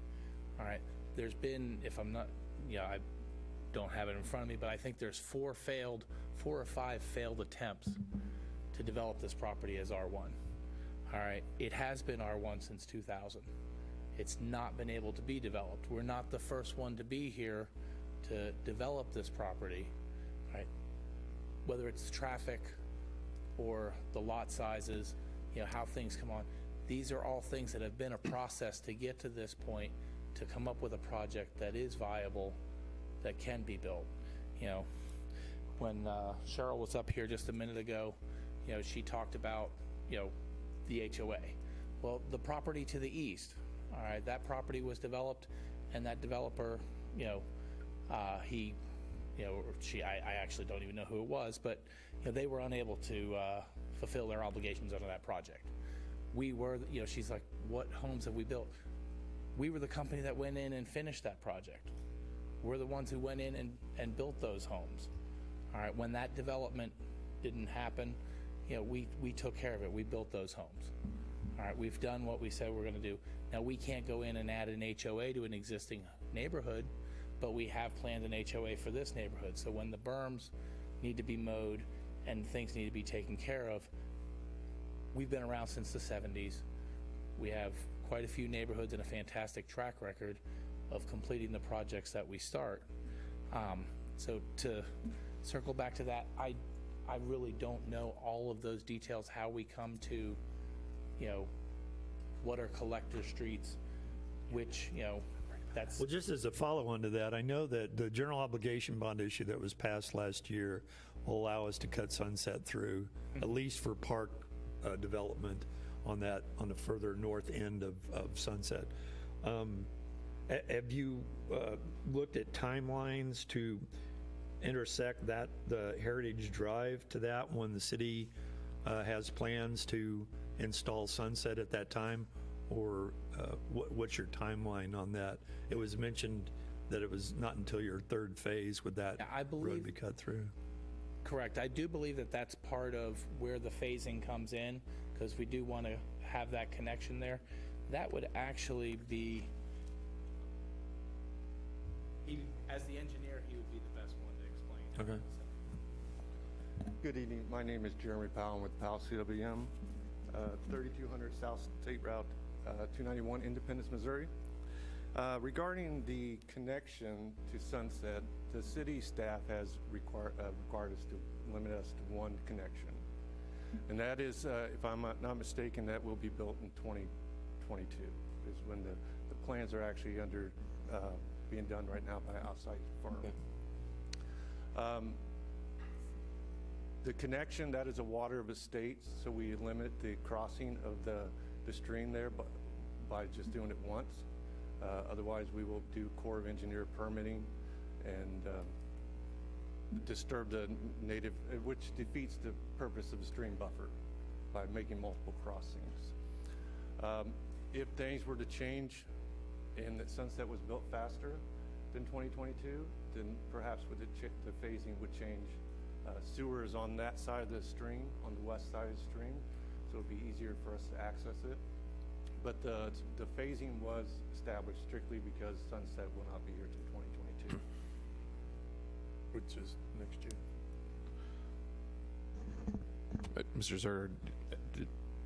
All right. There's been, if I'm not, I don't have it in front of me, but I think there's 4 or 5 failed attempts to develop this property as R1. All right. It has been R1 since 2000. it's not been able to be developed. We're not the first one to be here to develop this property, right? Whether it's traffic or the lot sizes, how things come on. These are all things that have been a process to get to this point, to come up with a project that is viable, that can be built. When Cheryl was up here just a minute ago, she talked about, the HOA. Well, the property to the east, all right, that property was developed, and that developer, I actually don't even know who it was, but they were unable to fulfill their obligations under that project. We were, she's like, what homes have we built? We were the company that went in and finished that project. We're the ones who went in and built those homes. All right, when that development didn't happen, we took care of it. We built those homes. All right, we've done what we said we're going to do. Now, we can't go in and add an HOA to an existing neighborhood, but we have planned an HOA for this neighborhood. So when the berms need to be mowed and things need to be taken care of, we've been around since the 70s. We have quite a few neighborhoods and a fantastic track record of completing the projects that we start. So to circle back to that, I really don't know all of those details, how we come to, what are collector streets, which, that's... Well, just as a follow-on to that, I know that the general obligation bond issue that was passed last year will allow us to cut Sunset through, at least for park development on the further north end of Sunset. Have you looked at timelines to intersect the Heritage Drive to that when the city has plans to install Sunset at that time? Or what's your timeline on that? It was mentioned that it was not until your third phase would that road be cut through. Correct. I do believe that that's part of where the phasing comes in, because we do want to have that connection there. That would actually be, as the engineer, he would be the best one to explain. Okay. Good evening. My name is Jeremy Powell with Powell CWM, 3200 South State Route 291, Independence, Missouri. Regarding the connection to Sunset, the city staff has required us to limit us to one connection. And that is, if I'm not mistaken, that will be built in 2022, is when the plans are actually being done right now by an outside firm. The connection, that is a water of estates, so we limit the crossing of the stream there by just doing it once. Otherwise, we will do Corps of Engineer permitting and disturb the native, which defeats the purpose of a stream buffer by making multiple crossings. If things were to change and that Sunset was built faster than 2022, then perhaps with the phasing would change. Sewer is on that side of the stream, on the west side of the stream, so it would be easier for us to access it. But the phasing was established strictly because Sunset will not be here till 2022. Which is next year. Mr. Zer,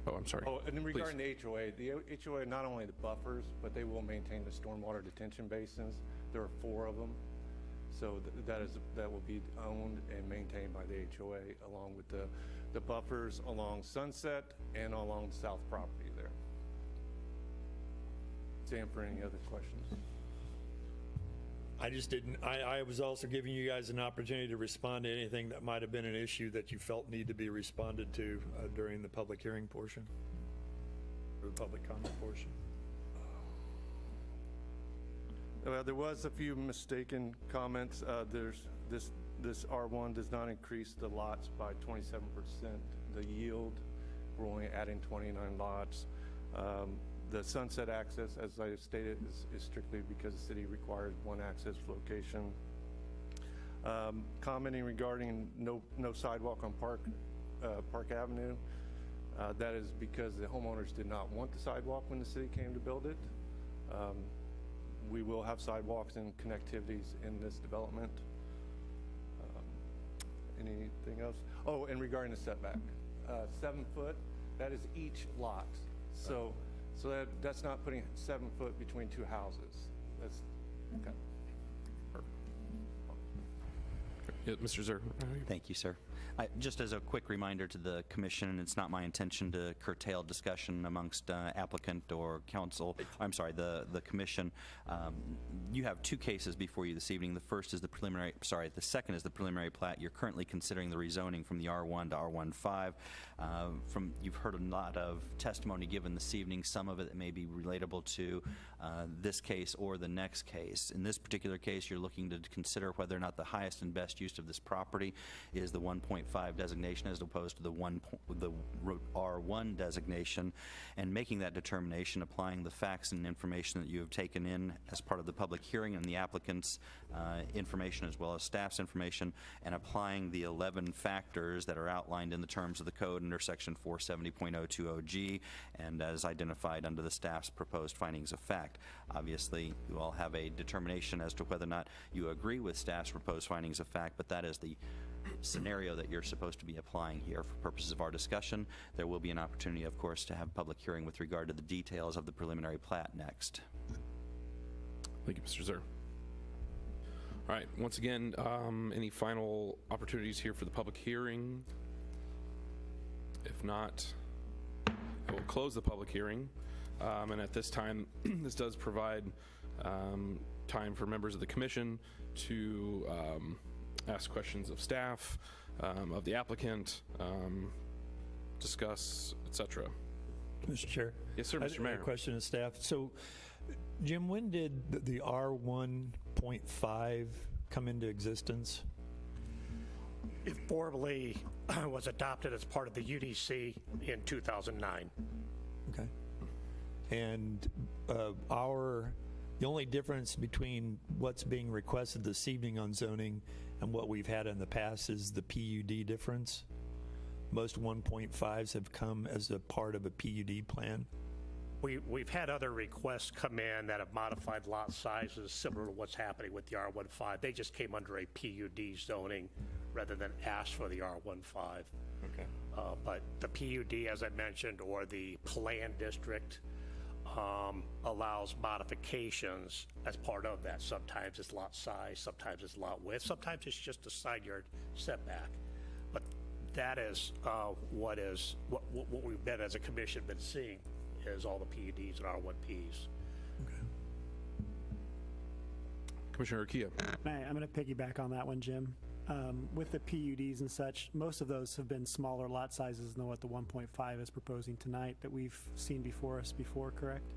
I'm sorry. Oh, and then regarding the HOA not only the buffers, but they will maintain the stormwater detention basins. There are 4 of them. So that will be owned and maintained by the HOA, along with the buffers along Sunset and along the south property there. Sam, for any other questions? I just didn't, I was also giving you guys an opportunity to respond to anything that might have been an issue that you felt need to be responded to during the public hearing portion, or the public comment portion. There was a few mistaken comments. This R1 does not increase the lots by 27%. The yield, we're only adding 29 lots. The Sunset access, as I stated, is strictly because the city requires one access location. Commenting regarding no sidewalk on Park Avenue, that is because the homeowners did not want the sidewalk when the city came to build it. We will have sidewalks and connectivities in this development. Anything else? Oh, and regarding the setback, 7 foot, that is each lot. So So that's not putting 7 foot between two houses. That's, okay. Yeah, Mr. Zer. Thank you, sir. Just as a quick reminder to the commission, it's not my intention to curtail discussion amongst applicant or council, I'm sorry, the commission. You have two cases before you this evening. The second is the preliminary plat. You're currently considering the rezoning from the R1 to R15. You've heard a lot of testimony given this evening, some of it may be relatable to this case or the next case. In this particular case, you're looking to consider whether or not the highest and best use of this property is the 1.5 designation as opposed to the R1 designation, and making that determination, applying the facts and information that you have taken in as part of the public hearing and the applicant's information as well as staff's information, and applying the 11 factors that are outlined in the terms of the code under section 470.020G and as identified under the staff's proposed findings of fact. Obviously, you all have a determination as to whether or not you agree with staff's proposed findings of fact, but that is the scenario that you're supposed to be applying here for purposes of our discussion. There will be an opportunity, of course, to have public hearing with regard to the details of the preliminary plat next. Thank you, Mr. Zer. All right, once again, any final opportunities here for the public hearing? If not, I will close the public hearing. And at this time, this does provide time for members of the commission to ask questions of staff, of the applicant, discuss, etc. Mr. Chair? Yes, sir, I Mr. have Mayor. a question of staff. So, Jim, when did the R1.5 come into existence? It formally was adopted as part of the UDC in 2009. Okay. And the only difference between what's being requested this evening on zoning and what we've had in the past is the PUD difference. Most 1.5s have come as a part of a PUD plan. We've had other requests come in that have modified lot sizes similar to what's happening with the R15. They just came under a PUD zoning rather than ask for the R15. Okay. But the PUD, as I mentioned, or the plan district allows modifications as part of that. Sometimes it's lot size, sometimes it's lot width, sometimes it's just a side yard setback. But that is what we've been as a commission been seeing is all the PUDs and R1Ps. Okay. Commissioner Urquilla. I'm going to piggyback on that one, Jim. With the PUDs and such, most of those have been smaller lot sizes than what the 1.5 is proposing tonight that we've seen before us before, correct?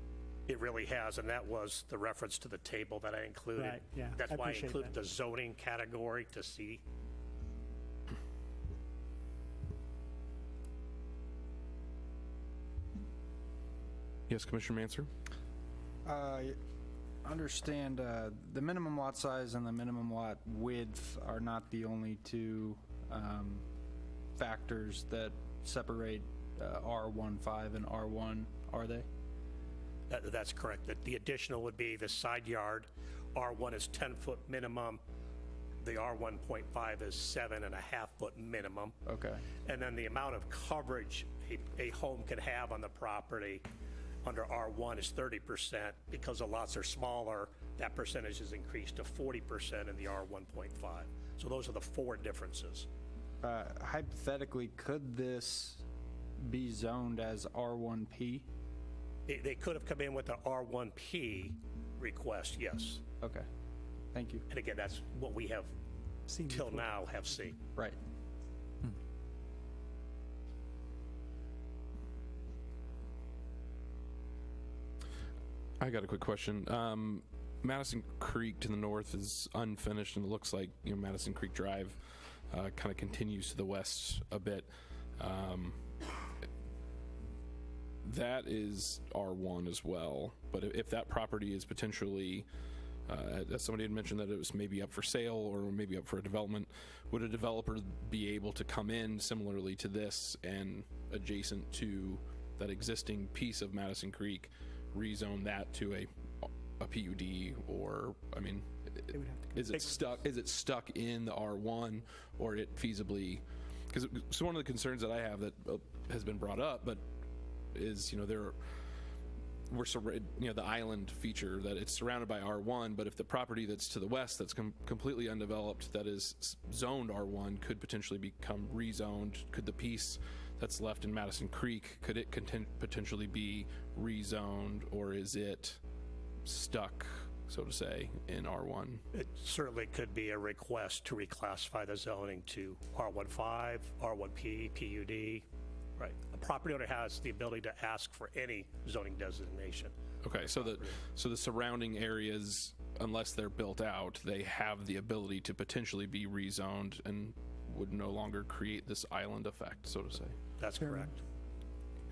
It really has, and that was the reference to the table that I included. Right, yeah, That's I why I appreciate included that. the zoning category to see. Yes, Commissioner Manser. Understand the minimum lot size and the minimum lot width are not the only two factors that separate R15 and R1, are they? That's correct. The additional would be the side yard. R1 is 10-foot minimum. The R1.5 is 7.5-foot minimum. Okay. And then the amount of coverage a home can have on the property under R1 is 30%. Because the lots are smaller, that percentage is increased to 40% in the R1.5. So those are the four differences. Hypothetically, could this be zoned as R1P? They could have come in with an R1P request, yes. Okay. Thank you. And again, that's what we have Seen till before. now have seen. Right. I got a quick question. Madison Creek to the north is unfinished, and it looks like Madison Creek Drive kind of continues to the west a bit. That is R1 as well, but if that property is potentially, as somebody had mentioned that it was maybe up for sale or maybe up for a development, would a developer be able to come in similarly to this and adjacent to that existing piece of Madison Creek, rezone that to a PUD, or I mean, is it stuck in the R1, or it feasibly? Because so one of the concerns that I have that has been brought up, but is there the island feature, that it's surrounded by R1, but if the property that's to the west that's completely undeveloped, that is zoned R1, could potentially become rezoned. Could the piece that's left in Madison Creek, could it potentially be rezoned, or is it stuck, so to say, in R1? It certainly could be a request to reclassify the zoning to R15, R1P, PUD. Right. A property owner has the ability to ask for any zoning designation. Okay, so the surrounding areas, unless they're built out, they have the ability to potentially be rezoned and would no longer create this island effect, so to say. That's correct.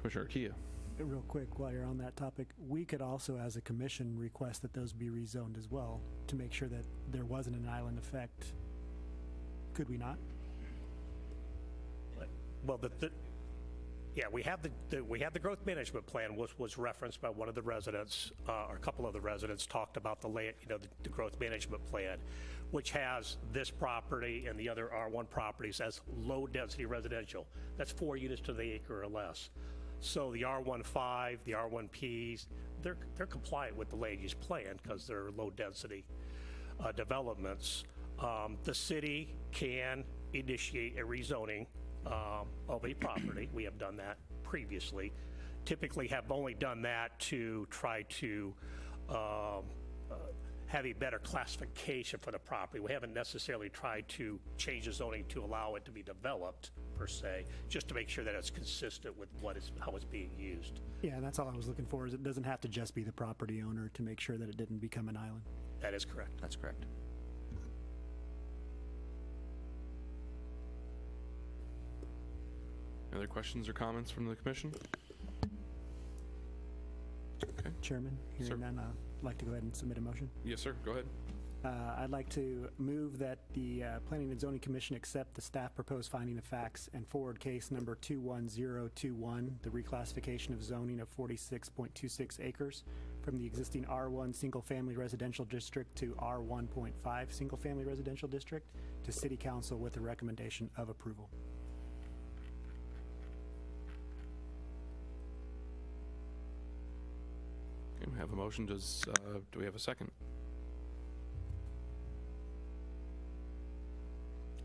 Commissioner Kia. Real quick, while you're on that topic, we could also, as a commission, request that those be rezoned as well to make sure that there wasn't an island effect. Could we not? Well, yeah, we have the growth management plan was referenced by one of the residents, or a couple of the residents talked about the growth management plan, which has this property and the other R1 properties as low density residential. That's 4 units to the acre or less. So the R15, the R1Ps, they're compliant with the land use plan because they're low density developments. The city can initiate a rezoning of a property. We have done that previously. Typically have only done that to try to have a better classification for the property. We haven't necessarily tried to change the zoning to allow it to be developed per se, just to make sure that it's consistent with how it's being used. Yeah, that's all I was looking for, is it doesn't have to just be the property owner to make sure that it didn't become an island. That is correct. That's correct. Other questions or comments from the commission? Okay. Chairman, hearing none, I'd like to go ahead and submit a motion. Yes, sir. Go ahead. I'd like to move that the Planning and Zoning Commission accept the staff proposed finding of facts and forward case number 21021, the reclassification of zoning of 46.26 acres from the existing R1 single-family residential district to R1.5 single-family residential district to City Council with a recommendation of approval. Okay, we have a motion. Do we have a second?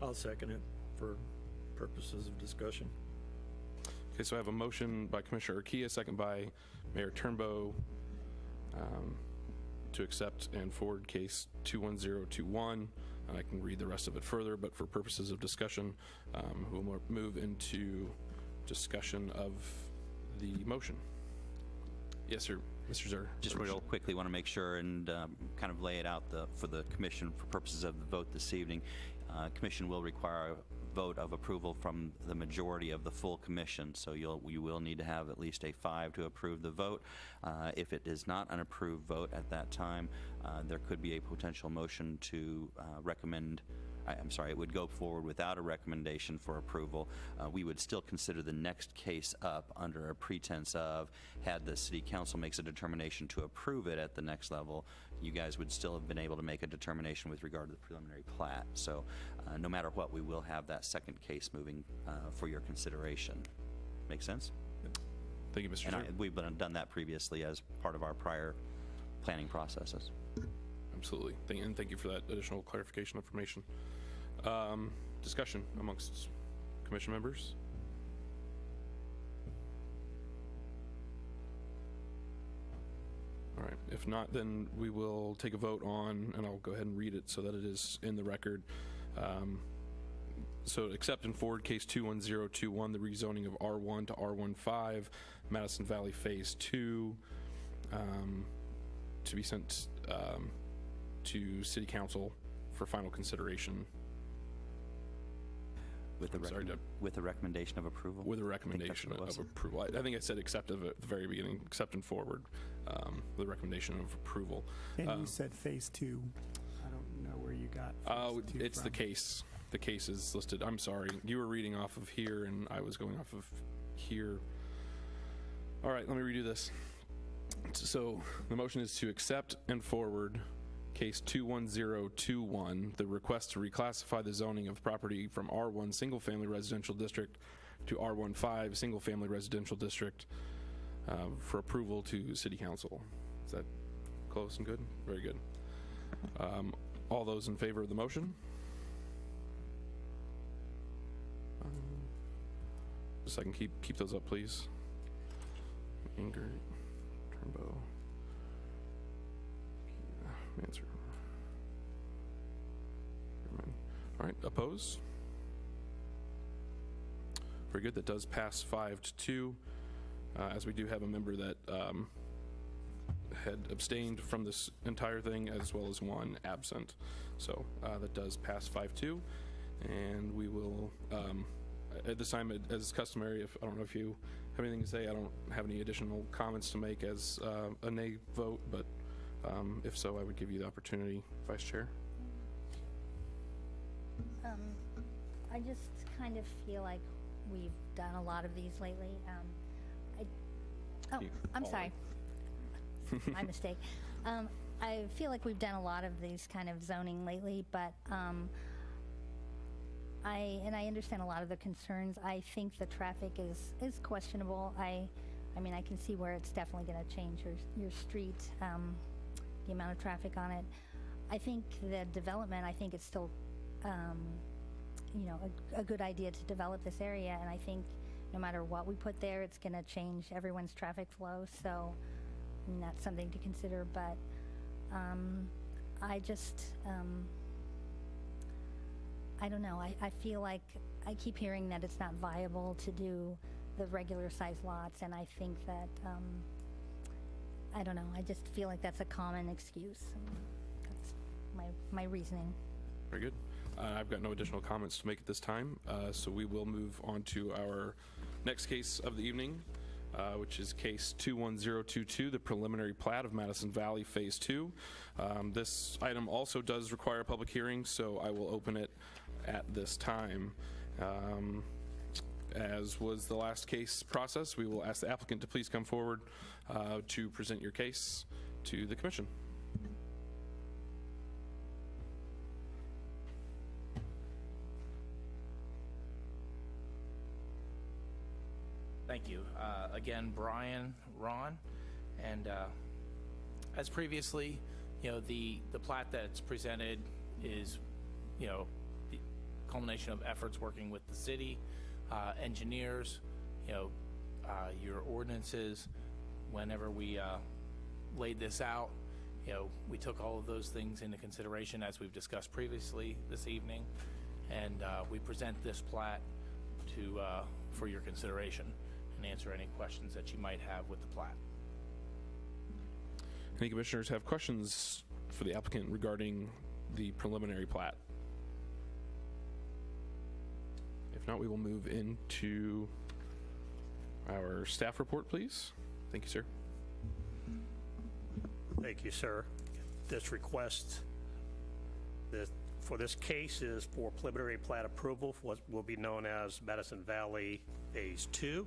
I'll second it for purposes of discussion. Okay, so I have a motion by Commissioner Urquilla, second by Mayor Turnbow, to accept and forward case 21021. I can read the rest of it further, but for purposes of discussion, we'll move into discussion of the motion. Yes, sir. Mr. Zer. Just real quickly want to make sure and kind of lay it out for the commission for purposes of the vote this evening. Commission will require a vote of approval from the majority of the full commission, so you will need to have at least a 5 to approve the vote. If it is not an approved vote at that time, there could be a potential motion to recommend. I'm sorry, it would go forward without a recommendation for approval. We would still consider the next case up under a pretense of, had the city council makes a determination to approve it at the next level, you guys would still have been able to make a determination with regard to the preliminary plat. So no matter what, we will have that second case moving for your consideration. Make sense? Thank you, Mr. Zer. And we've done that previously as part of our prior planning processes. Absolutely. And thank you for that additional clarification information. Discussion amongst commission members? All right. If not, then we will take a vote on, and I'll go ahead and read it so that it is in the record. So accept and forward case 21021, the rezoning of R1 to R15, Madison Valley Phase 2, to be sent to City Council for final consideration. With a recommendation of approval? With a recommendation of approval. I think I said accept at the very beginning, accept and forward, the recommendation of approval. And you said phase 2. I don't know where you got phase 2 it's from. the case. The case is listed. I'm sorry. You were reading off of here, and I was going off of here. All right, let me redo this. So the motion is to accept and forward case 21021, the request to reclassify the zoning of property from R1 single-family residential district to R15 single-family residential district for approval to City Council. Is that close and good? Very good. All those in favor of the motion? Just a second, keep those up, please. Inger, Turnbow, Manser. All right, oppose? Very good, that does pass 5-2, as we do have a member that had abstained from this entire thing, as well as one absent. So that does pass 5-2, and we will, at this time, as customary, I don't know if you have anything to say. I don't have any additional comments to make as a nay vote, but if so, I would give you the opportunity, Vice Chair. I just kind of feel like we've done a lot of these lately. I'm sorry. My mistake. I feel like we've done a lot of these kind of zoning lately, but I understand a lot of the concerns. I think the traffic is questionable. I mean, I can see where it's definitely going to change your street, the amount of traffic on it. I think the development, I think it's still, a good idea to develop this area, and I think no matter what we put there, it's going to change everyone's traffic flow. So that's something to consider. But I just, I don't know. I feel like I keep hearing that it's not viable to do the regular size lots, and I think that, I don't know. I just feel like that's a common excuse. That's my reasoning. Very good. I've got no additional comments to make at this time, so we will move on to our next case of the evening, which is case 21022, the preliminary plat of Madison Valley Phase 2. This item also does require a public hearing, so I will open it at this time. As was the last case process, we will ask the applicant to please come forward to present your case to the commission. Thank you. Again, Brian Ron, and as previously, the plat that's presented is, the culmination of efforts working with the city, engineers, your ordinances. Whenever we laid this out, we took all of those things into consideration as we've discussed previously this evening, and we present this plat for your consideration and answer any questions that you might have with the plat. Any commissioners have questions for the applicant regarding the preliminary plat? If not, we will move into our staff report, please. Thank you, sir. Thank you, sir. This request for this case is for preliminary plat approval for what will be known as Madison Valley Phase 2.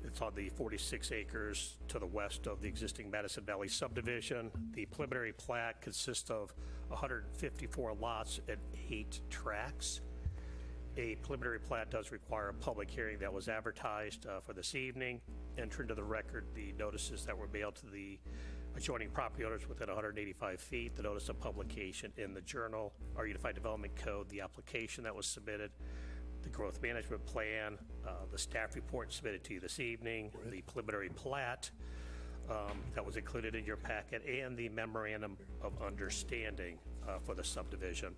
It's on the 46 acres to the west of the existing Madison Valley subdivision. The preliminary plat consists of 154 lots and 8 tracts. A preliminary plat does require a public hearing that was advertised for this evening. Enter into the record the notices that were mailed to the adjoining property owners within 185 feet, the notice of publication in the Journal, our Unified Development Code, the application that was submitted, the growth management plan, the staff report submitted to you this evening, the preliminary plat that was included in your packet, and the memorandum of understanding for the subdivision.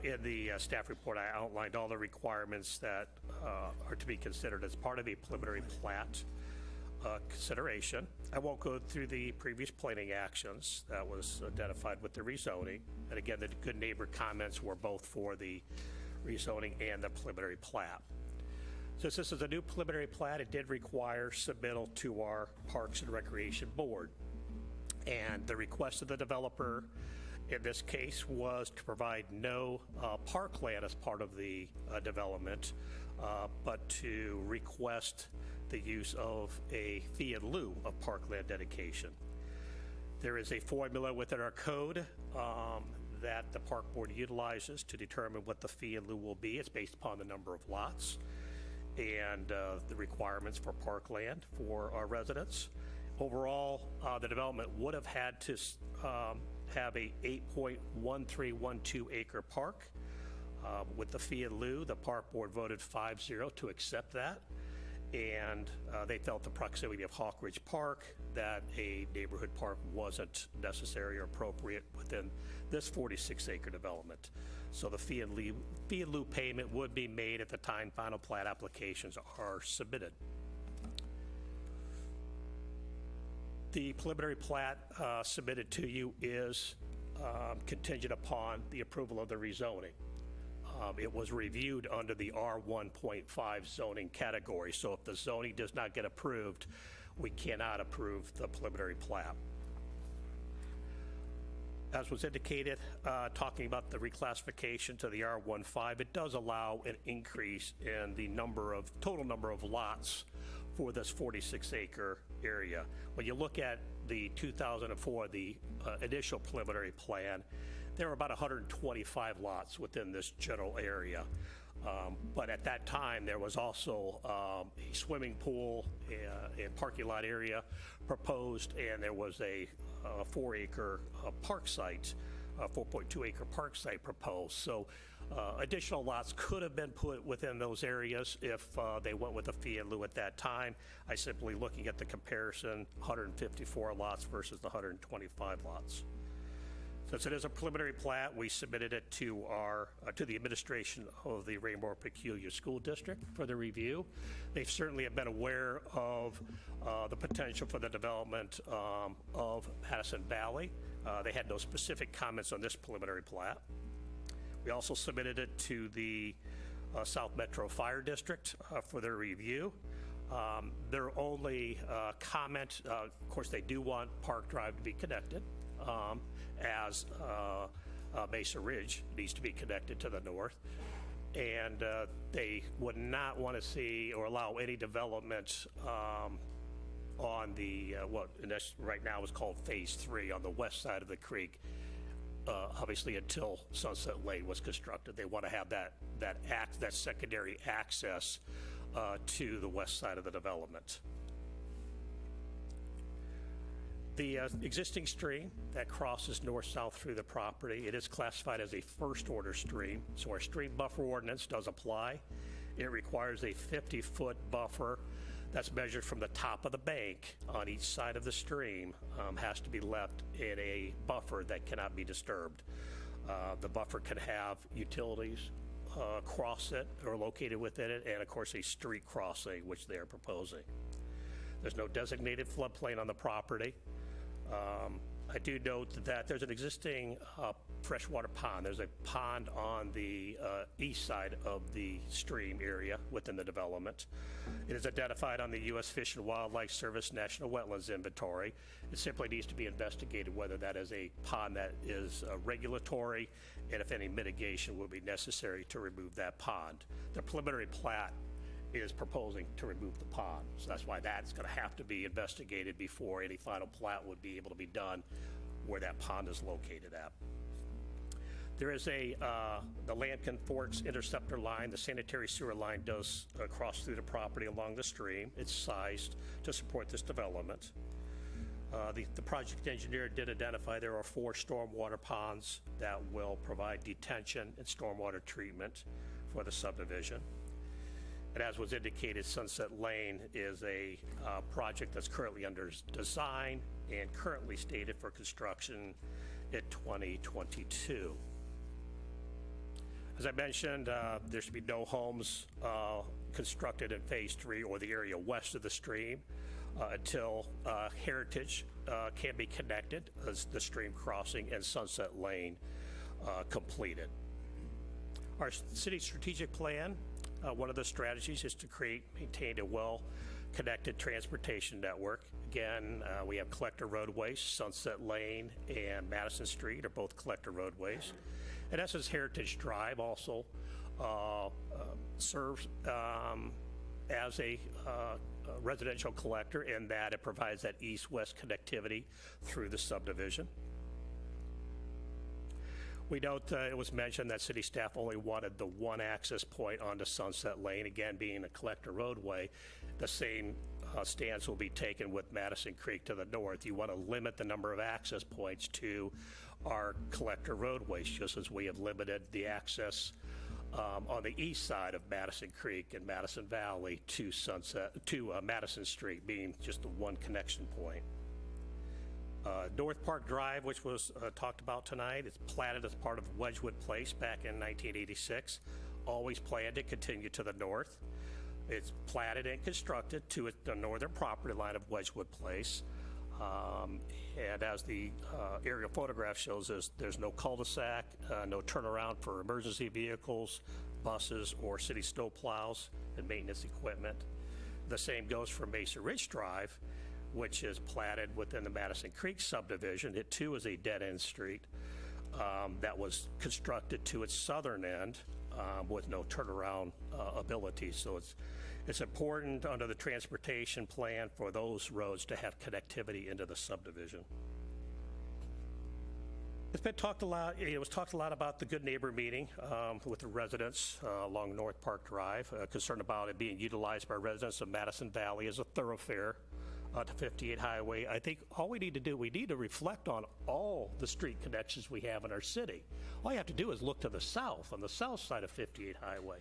In the staff report, I outlined all the requirements that are to be considered as part of a preliminary plat consideration. I won't go through the previous planning actions that was identified with the rezoning. And again, the good neighbor comments were both for the rezoning and the preliminary plat. Since this is a new preliminary plat, it did require submittal to our Parks and Recreation Board. And the request of the developer in this case was to provide no parkland as part of the development, but to request the use of a fee in lieu of parkland dedication. There is a formula within our code that the Park Board utilizes to determine what the fee in lieu will be. It's based upon the number of lots. and the requirements for parkland for our residents. Overall, the development would have had to have a 8.1312 acre park. With the fee in lieu, the park board voted 5-0 to accept that, and they felt the proximity of Hawk Ridge Park, that a neighborhood park wasn't necessary or appropriate within this 46-acre development. So the fee in lieu payment would be made at the time final plat applications are submitted. The preliminary plat submitted to you is contingent upon the approval of the rezoning. It was reviewed under the R1.5 zoning category, so if the zoning does not get approved, we cannot approve the preliminary plat. As was indicated, talking about the reclassification to the R15, it does allow an increase in the total number of lots for this 46-acre area. When you look at the 2004, the initial preliminary plan, there were about 125 lots within this general area. But at that time, there was also a swimming pool and parking lot area proposed, and there was a 4-acre park site, 4.2-acre park site proposed. So additional lots could have been put within those areas if they went with a fee in lieu at that time. I simply looking at the comparison, 154 lots versus the 125 lots. Since it is a preliminary plat, we submitted it to the administration of the Raymore Peculiar School District for the review. They certainly have been aware of the potential for the development of Madison Valley. They had no specific comments on this preliminary plat. We also submitted it to the South Metro Fire District for their review. Their only comment, of course, they do want Park Drive to be connected, as Mesa Ridge needs to be connected to the north. And they would not want to see or allow any development on the, what right now is called Phase 3 on the west side of the creek, obviously until Sunset Lane was constructed. They want to have that secondary access to the west side of the development. The existing stream that crosses north-south through the property, it is classified as a first-order stream, so our stream buffer ordinance does apply. It requires a 50-foot buffer that's measured from the top of the bank on each side of the stream, has to be left in a buffer that cannot be disturbed. The buffer can have utilities cross it or located within it, and of course a street crossing, which they are proposing. There's no designated floodplain on the property. I do note that there's an existing freshwater pond. There's a pond on the east side of the stream area within the development. It is identified on the U.S. Fish and Wildlife Service National Wetlands Inventory. It simply needs to be investigated whether that is a pond that is regulatory and if any mitigation would be necessary to remove that pond. The preliminary plat is proposing to remove the pond. So that's why that's going to have to be investigated before any final plat would be able to be done where that pond is located at. There is the Lambkin Forks interceptor line. The sanitary sewer line does cross through the property along the stream. It's sized to support this development. The project engineer did identify there are 4 stormwater ponds that will provide detention and stormwater treatment for the subdivision. And as was indicated, Sunset Lane is a project that's currently under design and currently stated for construction in 2022. As I mentioned, there should be no homes constructed in Phase 3 or the area west of the stream until Heritage can be connected as the stream crossing and Sunset Lane completed. Our city strategic plan, one of the strategies is to maintain a well-connected transportation network. Again, we have collector roadways. Sunset Lane and Madison Street are both collector roadways. In essence, Heritage Drive also serves as a residential collector in that it provides that east-west connectivity through the subdivision. We note it was mentioned that city staff only wanted the one access point onto Sunset Lane, again being a collector roadway. The same stance will be taken with Madison Creek to the north. You want to limit the number of access points to our collector roadways, just as we have limited the access on the east side of Madison Creek and Madison Valley to Madison Street, being just the one connection point. North Park Drive, which was talked about tonight, it's platted as part of Wedgewood Place back in 1986. Always planned to continue to the north. It's platted and constructed to the northern property line of Wedgewood Place. And as the aerial photograph shows, there's no cul-de-sac, no turnaround for emergency vehicles, buses, or city snow plows and maintenance equipment. The same goes for Mesa Ridge Drive, which is platted within the Madison Creek subdivision. It too is a dead-end street that was constructed to its southern end with no turnaround ability. So it's important under the transportation plan for those roads to have connectivity into the subdivision. It's been talked a lot. It was talked a lot about the Good Neighbor meeting with the residents along North Park Drive, concerned about it being utilized by residents of Madison Valley as a thoroughfare to 58 Highway. I think all we need to do, we need to reflect on all the street connections we have in our city. All you have to do is look to the south, on the south side of 58 Highway.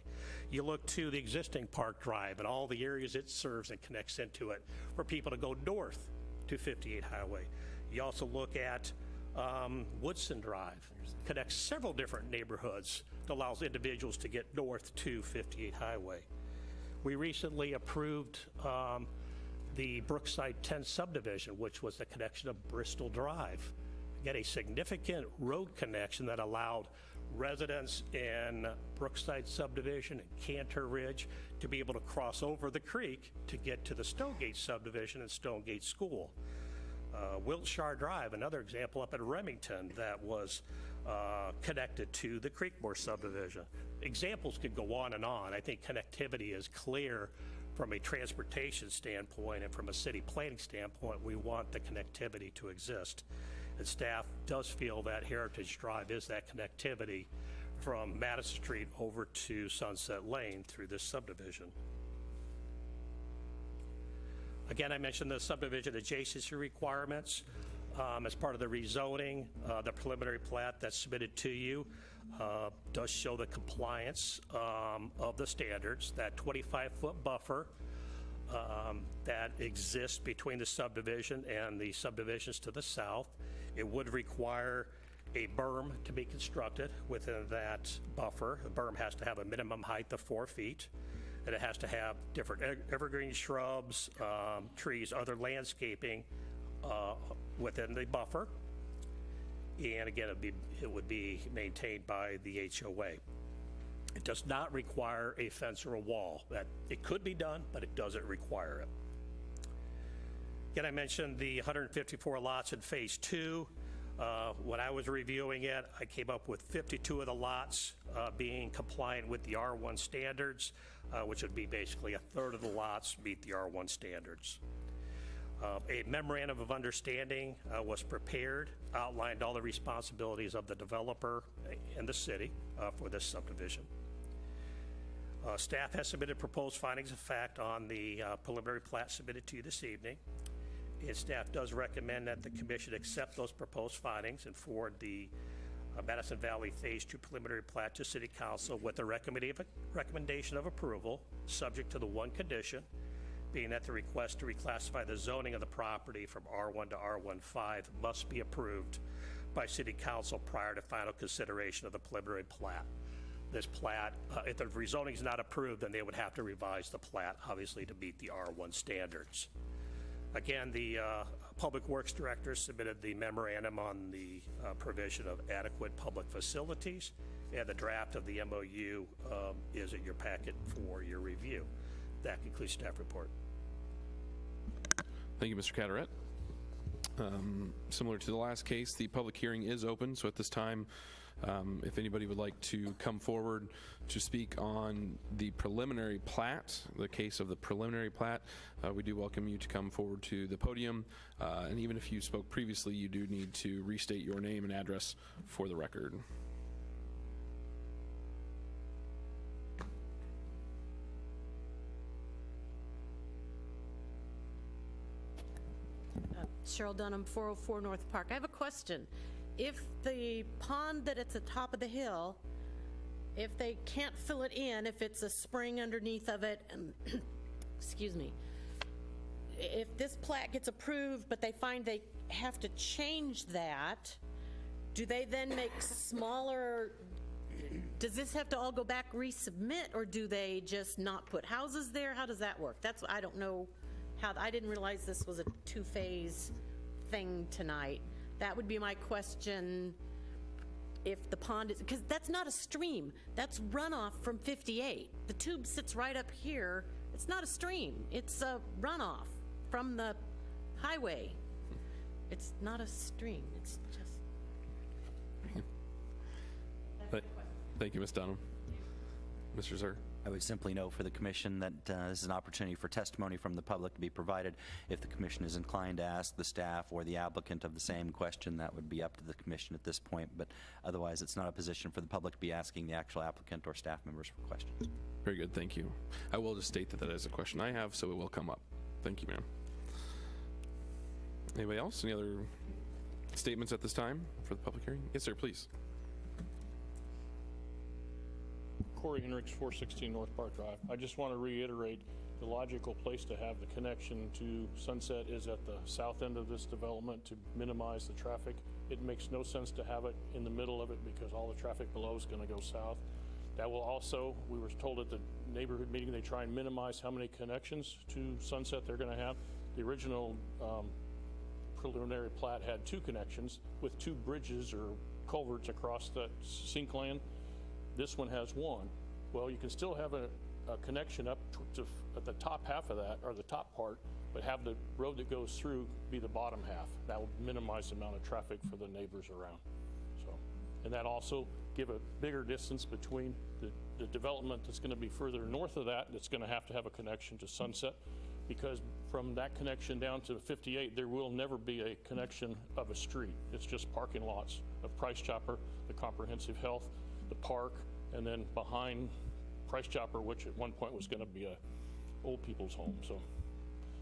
You look to the existing Park Drive and all the areas it serves and connects into it for people to go north to 58 Highway. You also look at Woodson Drive, connects several different neighborhoods that allows individuals to get north to 58 Highway. We recently approved the Brookside 10 subdivision, which was the connection of Bristol Drive. Again, a significant road connection that allowed residents in Brookside subdivision and Cantor Ridge to be able to cross over the creek to get to the Stonegate subdivision and Stonegate School. Wiltshire Drive, another example up at Remington that was connected to the Creekmore subdivision. Examples could go on and on. I think connectivity is clear from a transportation standpoint, and from a city planning standpoint, we want the connectivity to exist. And staff does feel that Heritage Drive is that connectivity from Madison Street over to Sunset Lane through this subdivision. Again, I mentioned the subdivision adjacency requirements as part of the rezoning. The preliminary plat that's submitted to you does show the compliance of the standards, that 25-foot buffer that exists between the subdivision and the subdivisions to the south. It would require a berm to be constructed within that buffer. The berm has to have a minimum height of 4 feet, and it has to have different evergreen shrubs, trees, other landscaping within the buffer. And again, it would be maintained by the HOA. It does not require a fence or a wall. That it could be done, but it doesn't require it. Again, I mentioned the 154 lots in Phase 2. When I was reviewing it, I came up with 52 of the lots being compliant with the R1 standards, which would be basically a third of the lots meet the R1 standards. A memorandum of understanding was prepared, outlined all the responsibilities of the developer and the city for this subdivision. Staff has submitted proposed findings of fact on the preliminary plat submitted to you this evening. And staff does recommend that the commission accept those proposed findings and forward the Madison Valley Phase 2 preliminary plat to City Council with a recommendation of approval, subject to the one condition, being that the request to reclassify the zoning of the property from R1 to R15 must be approved by City Council prior to final consideration of the preliminary plat. This plat, if the rezoning is not approved, then they would have to revise the plat, obviously, to meet the R1 standards. Again, the Public Works Director submitted the memorandum on the provision of adequate public facilities, and the draft of the MOU is in your packet for your review. That concludes staff report. Thank you, Mr. Carteret. Similar to the last case, the public hearing is open, so at this time, if anybody would like to come forward to speak on the preliminary plat, the case of the preliminary plat, we do welcome you to come forward to the podium. And even if you spoke previously, you do need to restate your name and address for the record. Cheryl Dunham, 404 North Park. I have a question. If the pond that at the top of the hill, if they can't fill it in, if it's a spring underneath of it, and excuse me, if this plat gets approved, but they find they have to change that, do they then make smaller, does this have to all go back, resubmit, or do they just not put houses there? How does that work? That's, I don't know how, I didn't realize this was a two-phase thing tonight. That would be my question, if the pond is, because that's not a stream, that's runoff from 58. The tube sits right up here. It's not a stream, it's a runoff from the highway. It's not a stream, it's just. Thank you, Ms. Dunham. Mr. Zur? I would simply note for the commission that this is an opportunity for testimony from the public to be provided. If the commission is inclined to ask the staff or the applicant of the same question, that would be up to the commission at this point, but otherwise it's not a position for the public to be asking the actual applicant or staff members for questions. Very good, thank you. I will just state that that is a question I have, so it will come up. Thank you, ma'am. Anybody else? Any other statements at this time for the public hearing? Yes, sir, please. Corey Henricks, 416 North Park Drive. I just want to reiterate the logical place to have the connection to Sunset is at the south end of this development to minimize the traffic. It makes no sense to have it in the middle of it because all the traffic below is going to go south. That will also, we were told at the neighborhood meeting, they try and minimize how many connections to Sunset they're going to have. The original preliminary plat had 2 connections with 2 bridges or culverts across that sink land. This one has 1. Well, you can still have a connection up to at the top half of that, or the top part, but have the road that goes through be the bottom half. That will minimize the amount of traffic for the neighbors around. So, and that also give a bigger distance between the development that's going to be further north of that, that's going to have a connection to Sunset, because from that connection down to 58, there will never be a connection of a street. It's just parking lots of Price Chopper, the Comprehensive Health, the park, and then behind Price Chopper, which at one point was going to be a old people's home.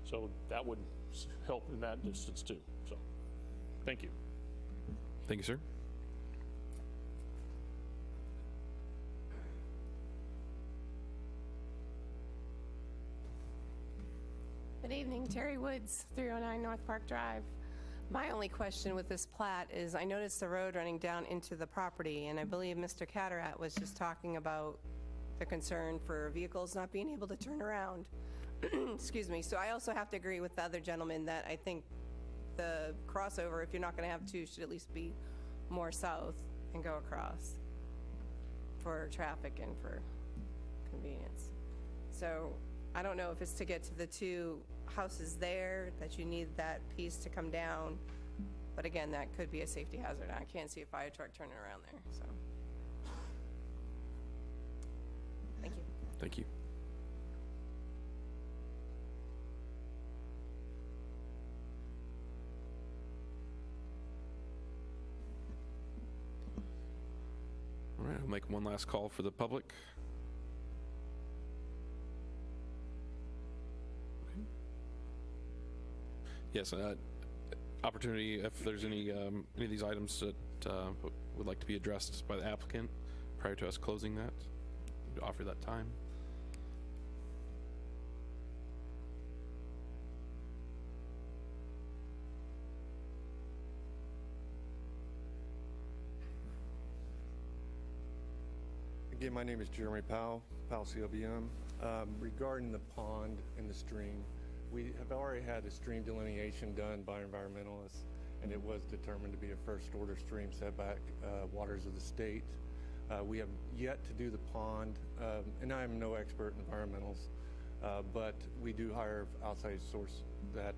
So that would help in that distance too. So thank you. Thank you, sir. Good evening, Terry Woods, 309 North Park Drive. My only question with this plat is I noticed the road running down into the property, and I believe Mr. Catterat was just talking about the concern for vehicles not being able to turn around. Excuse me. So I also have to agree with the other gentleman that I think the crossover, if you're not going to have 2, should at least be more south and go across for traffic and for convenience. So I don't know if it's to get to the 2 houses there that you need that piece to come down, but again, that could be a safety hazard. I can't see a fire truck turning around there, so. Thank you. Thank you. All right, I'll make one last call for the public. Okay. Yes, opportunity if there's any of these items that would like to be addressed by the applicant prior to us closing that, to offer that time. Again, my name is Jeremy Powell, Powell CLBM. Regarding the pond and the stream, we have already had a stream delineation done by environmentalists, and it was determined to be a first-order stream setback, waters of the state. We have yet to do the pond, and I am no expert in environmentals, but we do hire outside source that,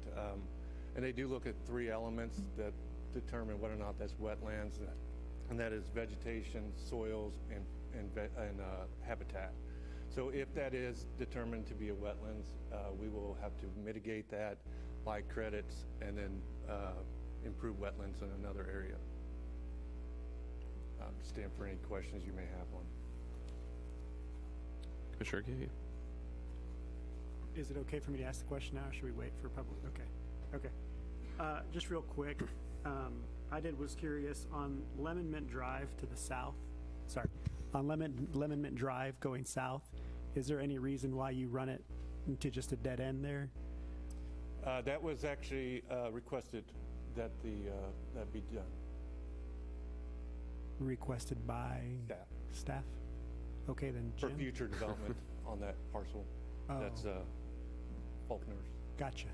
and they do look at 3 elements that determine whether or not that's wetlands, and that is vegetation, soils, and habitat. So if that is determined to be a wetlands, we will have to mitigate that, buy credits, and then improve wetlands in another area. Stand for any questions you may have on. Commissioner Gay. Is it okay for me to ask the question now, or should we wait for public? Okay. Just real quick, was curious on Lemon Mint Drive to the south, on Lemon Mint Drive going south, is there any reason why you run it into just a dead end there? That was actually requested that that be done. Requested by staff? Okay, then For Jim? future development on that parcel. That's Faulkner's. Gotcha.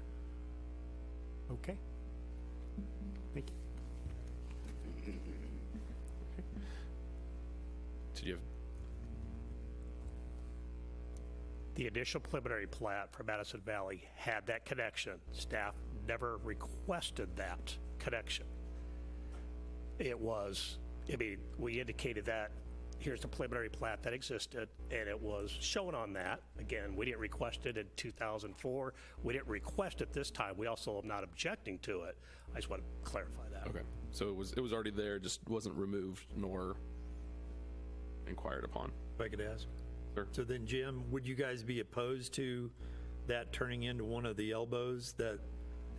Okay. Thank you. Did you have The initial preliminary plat for Madison Valley had that connection. Staff never requested that connection. It was, we indicated that here's the preliminary plat that existed, and it was shown on that. Again, we didn't request it in 2004. We didn't request it this time. We also are not objecting to it. I just want to clarify that. Okay, so it was already there, just wasn't removed nor inquired upon. If I could ask. Sure. So then, Jim, would you guys be opposed to that turning into one of the elbows that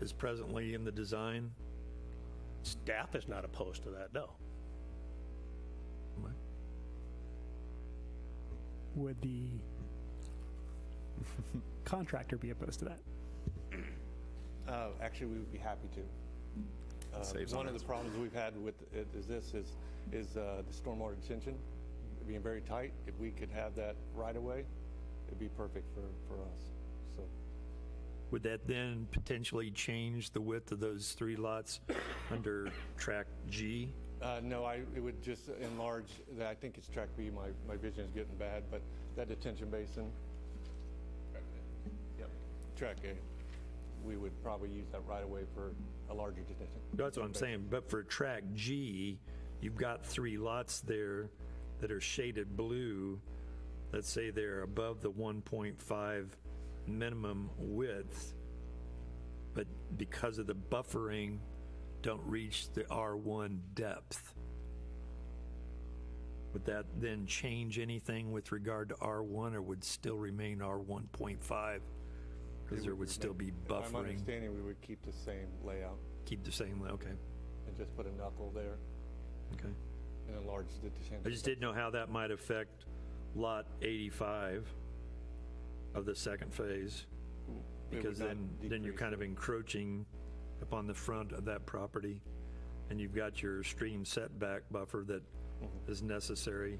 is presently in the design? Staff is not opposed to that, no. Would the contractor be opposed to that? Actually, we would be happy to. Saves One on of the problems we've had with it is the stormwater detention being very tight. If we could have that right away, it'd be perfect for us. So Would that then potentially change the width of those 3 lots under track G? no, it would just enlarge. I think it's track B. My vision is getting bad, but that detention basin. Yep. Track A. We would probably use that right away for a larger detention. That's what I'm saying, but for track G, you've got 3 lots there that are shaded blue. Let's say they're above the 1.5 minimum width, but because of the buffering, don't reach the R1 depth. Would that then change anything with regard to R1, or would still remain R1.5? Because there would still be buffering. My understanding, we would keep the same layout. Keep the same, okay. And just put a knuckle there. Okay. And enlarge the detention. I just didn't know how that might affect lot 85 of the second phase, because then you're kind of encroaching upon the front of that property, and you've got your stream setback buffer that is necessary.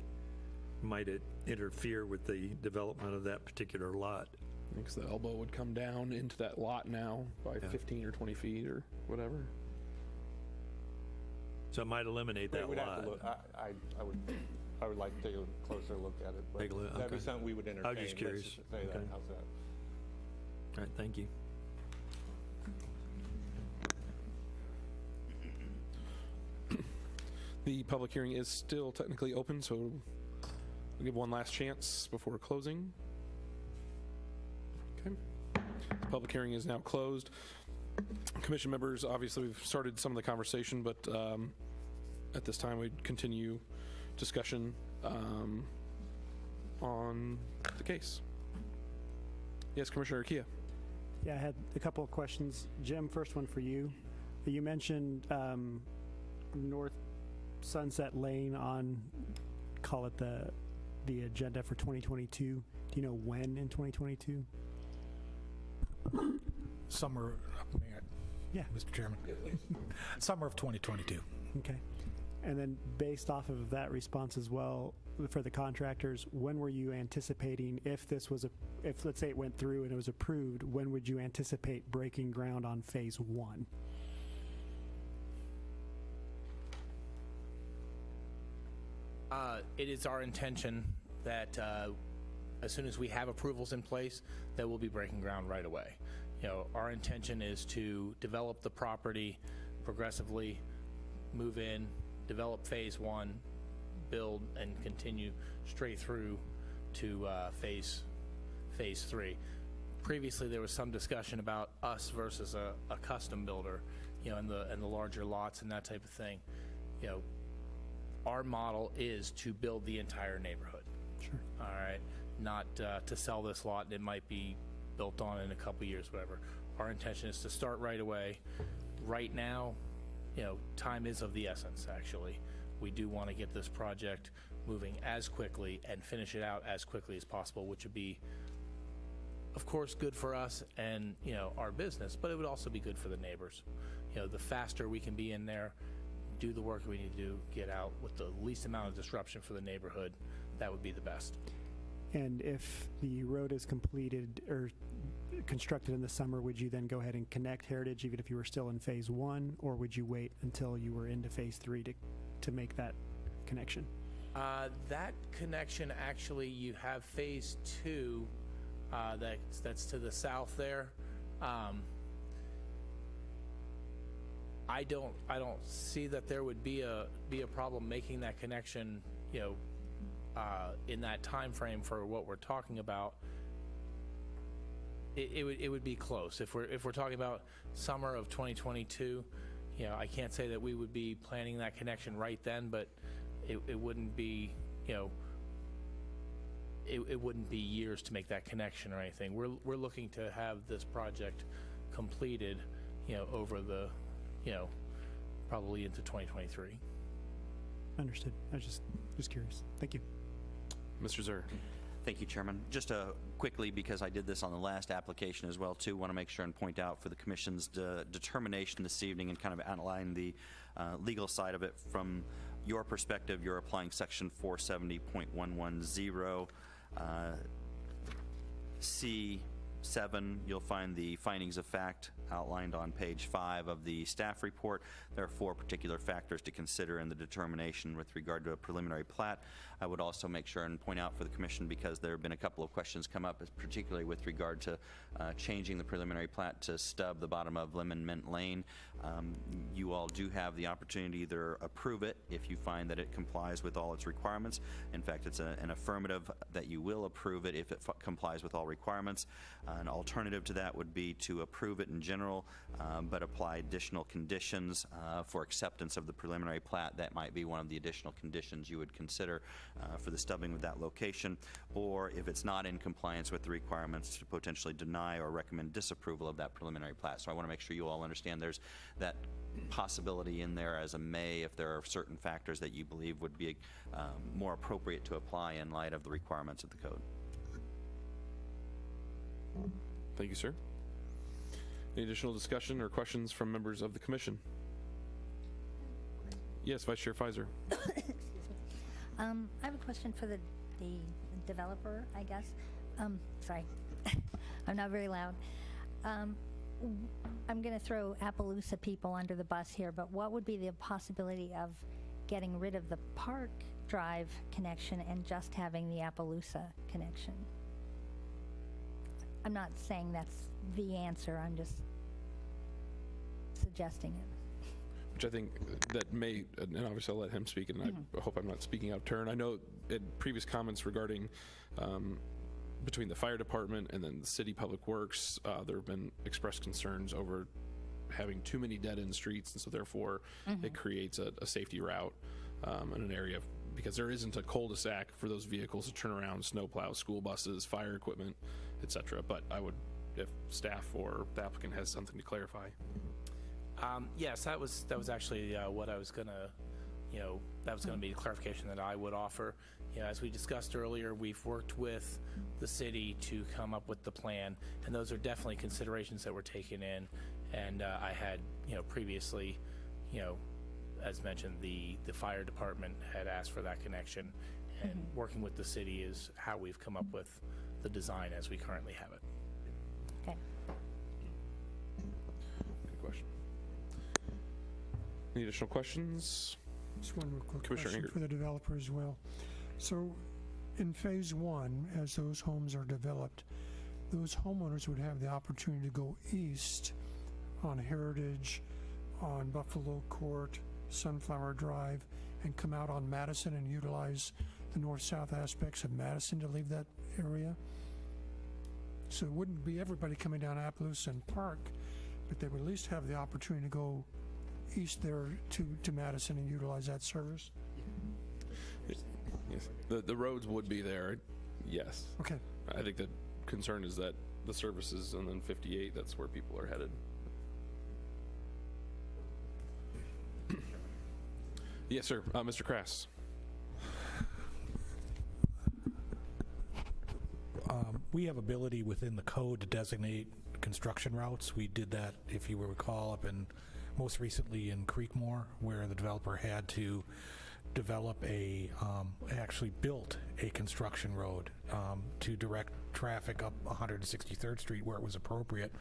Might it interfere with the development of that particular lot? Because the elbow would come down into that lot now by 15 or 20 feet or whatever. So it might eliminate that We'd have lot. to look. I would like to take a closer look at it. But Take a look, that'd be okay. something we would entertain. I was just Let's curious. just say that. Okay. How's that? All right, thank you. The public hearing is still technically open, so we'll give one last chance before closing. Okay. The public hearing is now closed. Commission members, obviously, we've started some of the conversation, but at this time, we'd continue discussion on the case. Yes, Commissioner Kia. Yeah, I had a couple of questions. Jim, first one for you. You mentioned North Sunset Lane on, call it the agenda for 2022. Do you know when in 2022? Summer, Yeah. Mr. Chairman. Summer of 2022. Okay. And then based off of that response as well, for the contractors, when were you anticipating, if this was if let's say it went through and it was approved, when would you anticipate breaking ground on phase 1? It is our intention that as soon as we have approvals in place, that we'll be breaking ground right away. You know, our intention is to develop the property progressively, move in, develop phase 1, build, and continue straight through to phase 3. Previously, there was some discussion about us versus a custom builder, you know, and the larger lots and that type of thing. You know, our model is to build the entire neighborhood. Sure. All right, not to sell this lot and it might be built on in a couple years, whatever. Our intention is to start right away, right now, time is of the essence, actually. We do want to get this project moving as quickly and finish it out as quickly as possible, which would be, of course, good for us and, our business, but it would also be good for the neighbors. The faster we can be in there, do the work we need to do, get out with the least amount of disruption for the neighborhood, that would be the best. And if the road is completed or constructed in the summer, would you then go ahead and connect Heritage even if you were still in phase 1, or would you wait until you were into phase 3 to make that connection? That connection, actually, you have phase 2 that's to the south there. I don't see that there would be a problem making that connection, in that time frame for what we're talking about. It would be close. If we're talking about summer of 2022, I can't say that we would be planning that connection right then, but it wouldn't be, it wouldn't be years to make that connection or anything. We're looking to have this project completed, over the, probably into 2023. Understood. I was just curious. Thank you. Mr. Zur. Thank you, Chairman. Just quickly, because I did this on the last application as well, too, want to make sure and point out for the Commission's determination this evening and kind of outline the legal side of it. From your perspective, you're applying Section 470.110 C7. You'll find the findings of fact outlined on page 5 of the staff report. There are 4 particular factors to consider in the determination with regard to a preliminary plat. I would also make sure and point out for the Commission, because there have been a couple of questions come up, particularly with regard to changing the preliminary plat to stub the bottom of Lemon Mint Lane. You all do have the opportunity to either approve it if you find that it complies with all its requirements. In fact, it's an affirmative that you will approve it if it complies with all requirements. An alternative to that would be to approve it in general, but apply additional conditions for acceptance of the preliminary plat. That might be one of the additional conditions you would consider for the stubbing of that location, or if it's not in compliance with the requirements, to potentially deny or recommend disapproval of that preliminary plat. So I want to make sure you all understand there's that possibility in there as a may if there are certain factors that you believe would be more appropriate to apply in light of the requirements of the code. Thank you, sir. Any additional discussion or questions from members of the Commission? Yes, Vice Chair Pfizer. Excuse me. I have a question for the developer, I guess. Sorry, I'm not very loud. I'm going to throw Appaloosa people under the bus here, but what would be the possibility of getting rid of the Park Drive connection and just having the Appaloosa connection? I'm not saying that's the answer, I'm just suggesting it. Which I think that may, and obviously I'll let him speak, and I hope I'm not speaking out of turn. I know in previous comments regarding between the fire department and then the city public works, there have been expressed concerns over having too many dead-end streets, and so therefore it creates a safety route in an area, because there isn't a cul-de-sac for those vehicles to turn around, snowplow, school buses, fire equipment, etc. But I would, if staff or the applicant has something to clarify. Yes, that was actually what I was gonna, that was gonna be the clarification that I would offer. As we discussed earlier, we've worked with the city to come up with the plan, and those are definitely considerations that were taken in. And I had, previously, as mentioned, the fire department had asked for that connection, and working with the city is how we've come up with the design as we currently have it. Okay. Good question. Any additional questions? Just one more quick Commissioner question Ingert. for the developer as well. So in phase 1, as those homes are developed, those homeowners would have the opportunity to go east on Heritage, on Buffalo Court, Sunflower Drive, and come out on Madison and utilize the north-south aspects of Madison to leave that area. So it wouldn't be everybody coming down Appaloosa and Park, but they would at least have the opportunity to go east there to Madison and utilize that service. Yes. The roads would be there, yes. Okay. I think the concern is that the services and then 58, that's where people are headed. Yes, sir. Mr. Krass. We have ability within the code to designate construction routes. We did that, if you will recall, up in, most recently in Creekmore, where the developer had to develop actually built a construction road to direct traffic up 163rd Street where it was appropriate.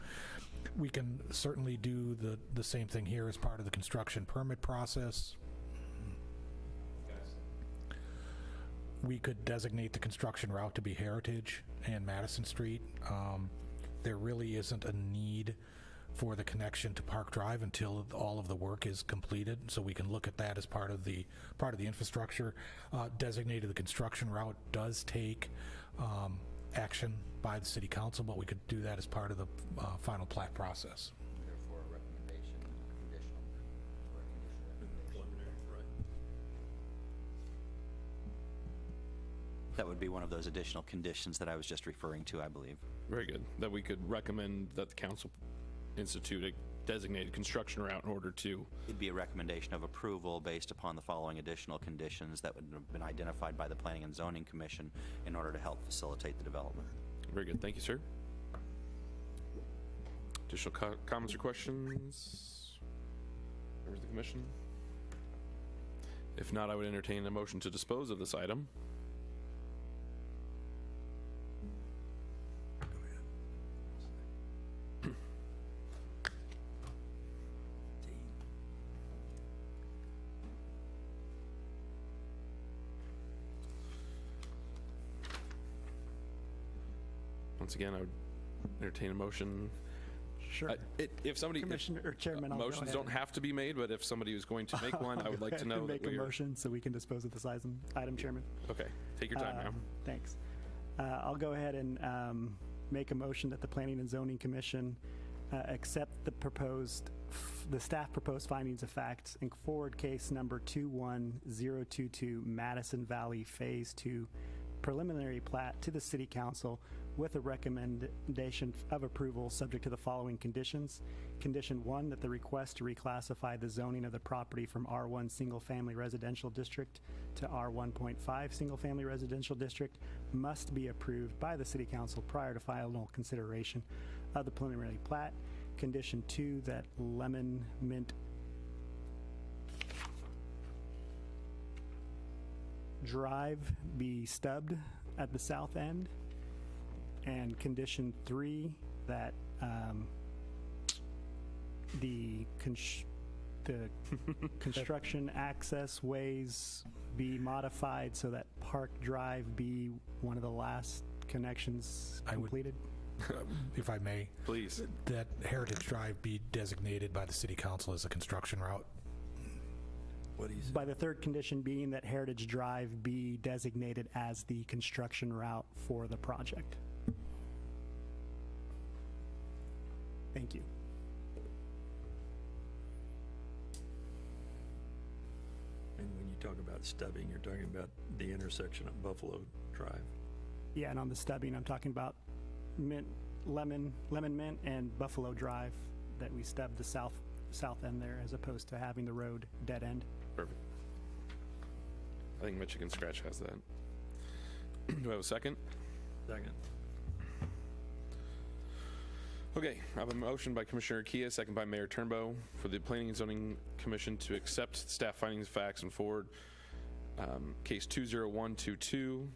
We can certainly do the same thing here as part of the construction permit process. We could designate the construction route to be Heritage and Madison Street. There really isn't a need for the connection to Park Drive until all of the work is completed, so we can look at that as part of the infrastructure. Designated the construction route does take action by the city council, but we could do that as part of the final plat process. Therefore, a recommendation conditional. That would be one of those additional conditions that I was just referring to, I believe. Very good. That we could recommend that the council institute a designated construction route in order to... It'd be a recommendation of approval based upon the following additional conditions that would have been identified by the Planning and Zoning Commission in order to help facilitate the development. Very good. Thank you, sir. Additional comments or questions? Members of the commission? If not, I would entertain a motion to dispose of this item. Once again, I would entertain a motion. Sure. If somebody, Commissioner or Chairman, I'll go motions ahead. don't have to be made, but if somebody was going to make one, I would like to know that Make a we are... motion so we can dispose of this item, Chairman. Okay, take your time now. Thanks. I'll go ahead and make a motion that the Planning and Zoning Commission accept the staff proposed findings of facts in forward case number 21022 Madison Valley Phase 2 preliminary plat to the City Council with a recommendation of approval subject to the following conditions. Condition 1, that the request to reclassify the zoning of the property from R1 Single Family Residential District to R1.5 Single Family Residential District must be approved by the City Council prior to final consideration of the preliminary plat. Condition 2, that Lemon Mint Drive be stubbed at the south end. And condition 3, that the construction access ways be modified so that Park Drive be one of the last connections completed. If I may. Please. That Heritage Drive be designated by the city council as a construction route. What do you say? By the third condition being that Heritage Drive be designated as the construction route for the project. Thank you. And when you talk about stubbing, you're talking about the intersection of Buffalo Drive. Yeah, and on the stubbing, I'm talking about Lemon Mint and Buffalo Drive, that we stubbed the south end there as opposed to having the road dead end. Perfect. I think Michigan Scratch has that. Do I have a second? Second. Okay, I have a motion by Commissioner Kia, second by Mayor Turnbow, for the Planning and Zoning Commission to accept staff findings, facts, and forward case 20122,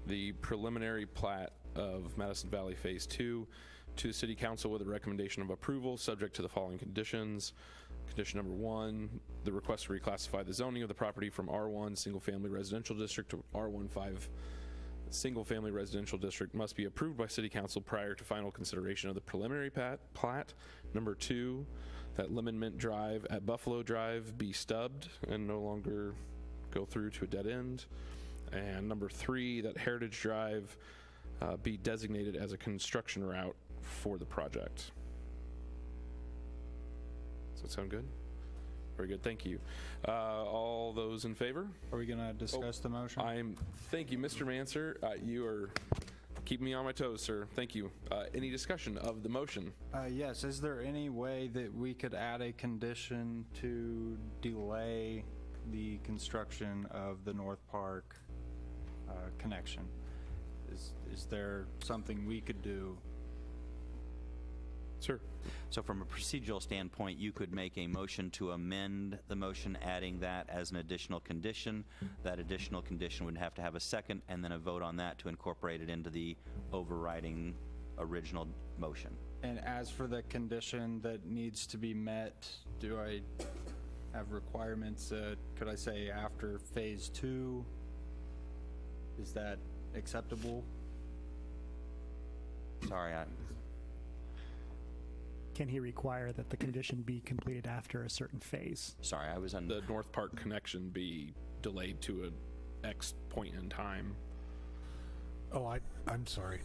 the preliminary plat of Madison Valley Phase 2, to the City Council with a recommendation of approval, subject to the following conditions. Condition number 1, the request to reclassify the zoning of the property from R1 Single Family Residential District to R15 Single Family Residential District must be approved by City Council prior to final consideration of the preliminary plat. Number 2, that Lemon Mint Drive at Buffalo Drive be stubbed and no longer go through to a dead end. And number 3, that Heritage Drive be designated as a construction route for the project. Does that sound good? Very good, thank you. All those in favor? Are we going to discuss the motion? Thank you, Mr. Manser. You are keeping me on my toes, sir. Thank you. Any discussion of the motion? Yes, is there any way that we could add a condition to delay the construction of the North Park connection. Is there something we could do? Sure. So from a procedural standpoint, you could make a motion to amend the motion, adding that as an additional condition. That additional condition would have to have a second, and then a vote on that to incorporate it into the overriding original motion. And as for the condition that needs to be met, do I have requirements? Could I say after phase 2? Is that acceptable? Sorry, Can he require that the condition be completed after a certain phase? sorry, I was on. The North Park connection be delayed to an X point in time. Oh, I'm sorry.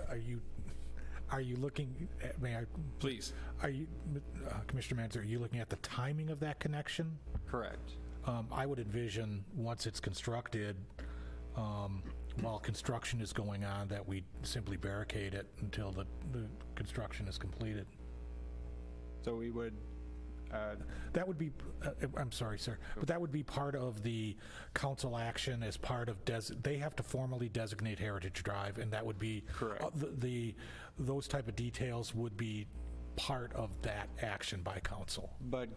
Are you looking at, may I? Please. Are you, Commissioner Manzer, are you looking at the timing of that connection? Correct. I would envision, once it's constructed, while construction is going on, that we simply barricade it until the construction is completed. So we would... that would be, I'm sorry, sir, but that would be part of the council action as part of, they have to formally designate Heritage Drive, and that would be... Correct. Those type of details would be part of that action by council. But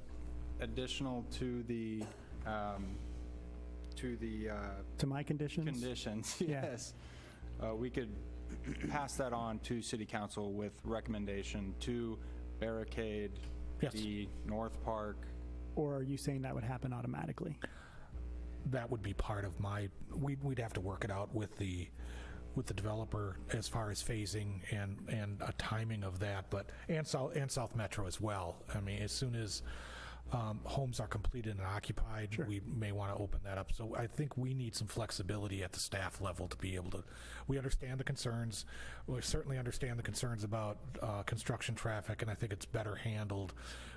additional to the... To my conditions? Conditions, Yeah. yes. We could pass that on to City Council with recommendation to barricade Yes. the North Park. Or are you saying that would happen automatically? That would be part of my, we'd have to work it out with the developer as far as phasing and a timing of that, but, and South Metro as well. I mean, as soon as homes are completed and occupied, we may want to open that up. So I think we need some flexibility at the staff level to be able to, we understand the concerns. We certainly understand the concerns about construction traffic, and I think it's better handled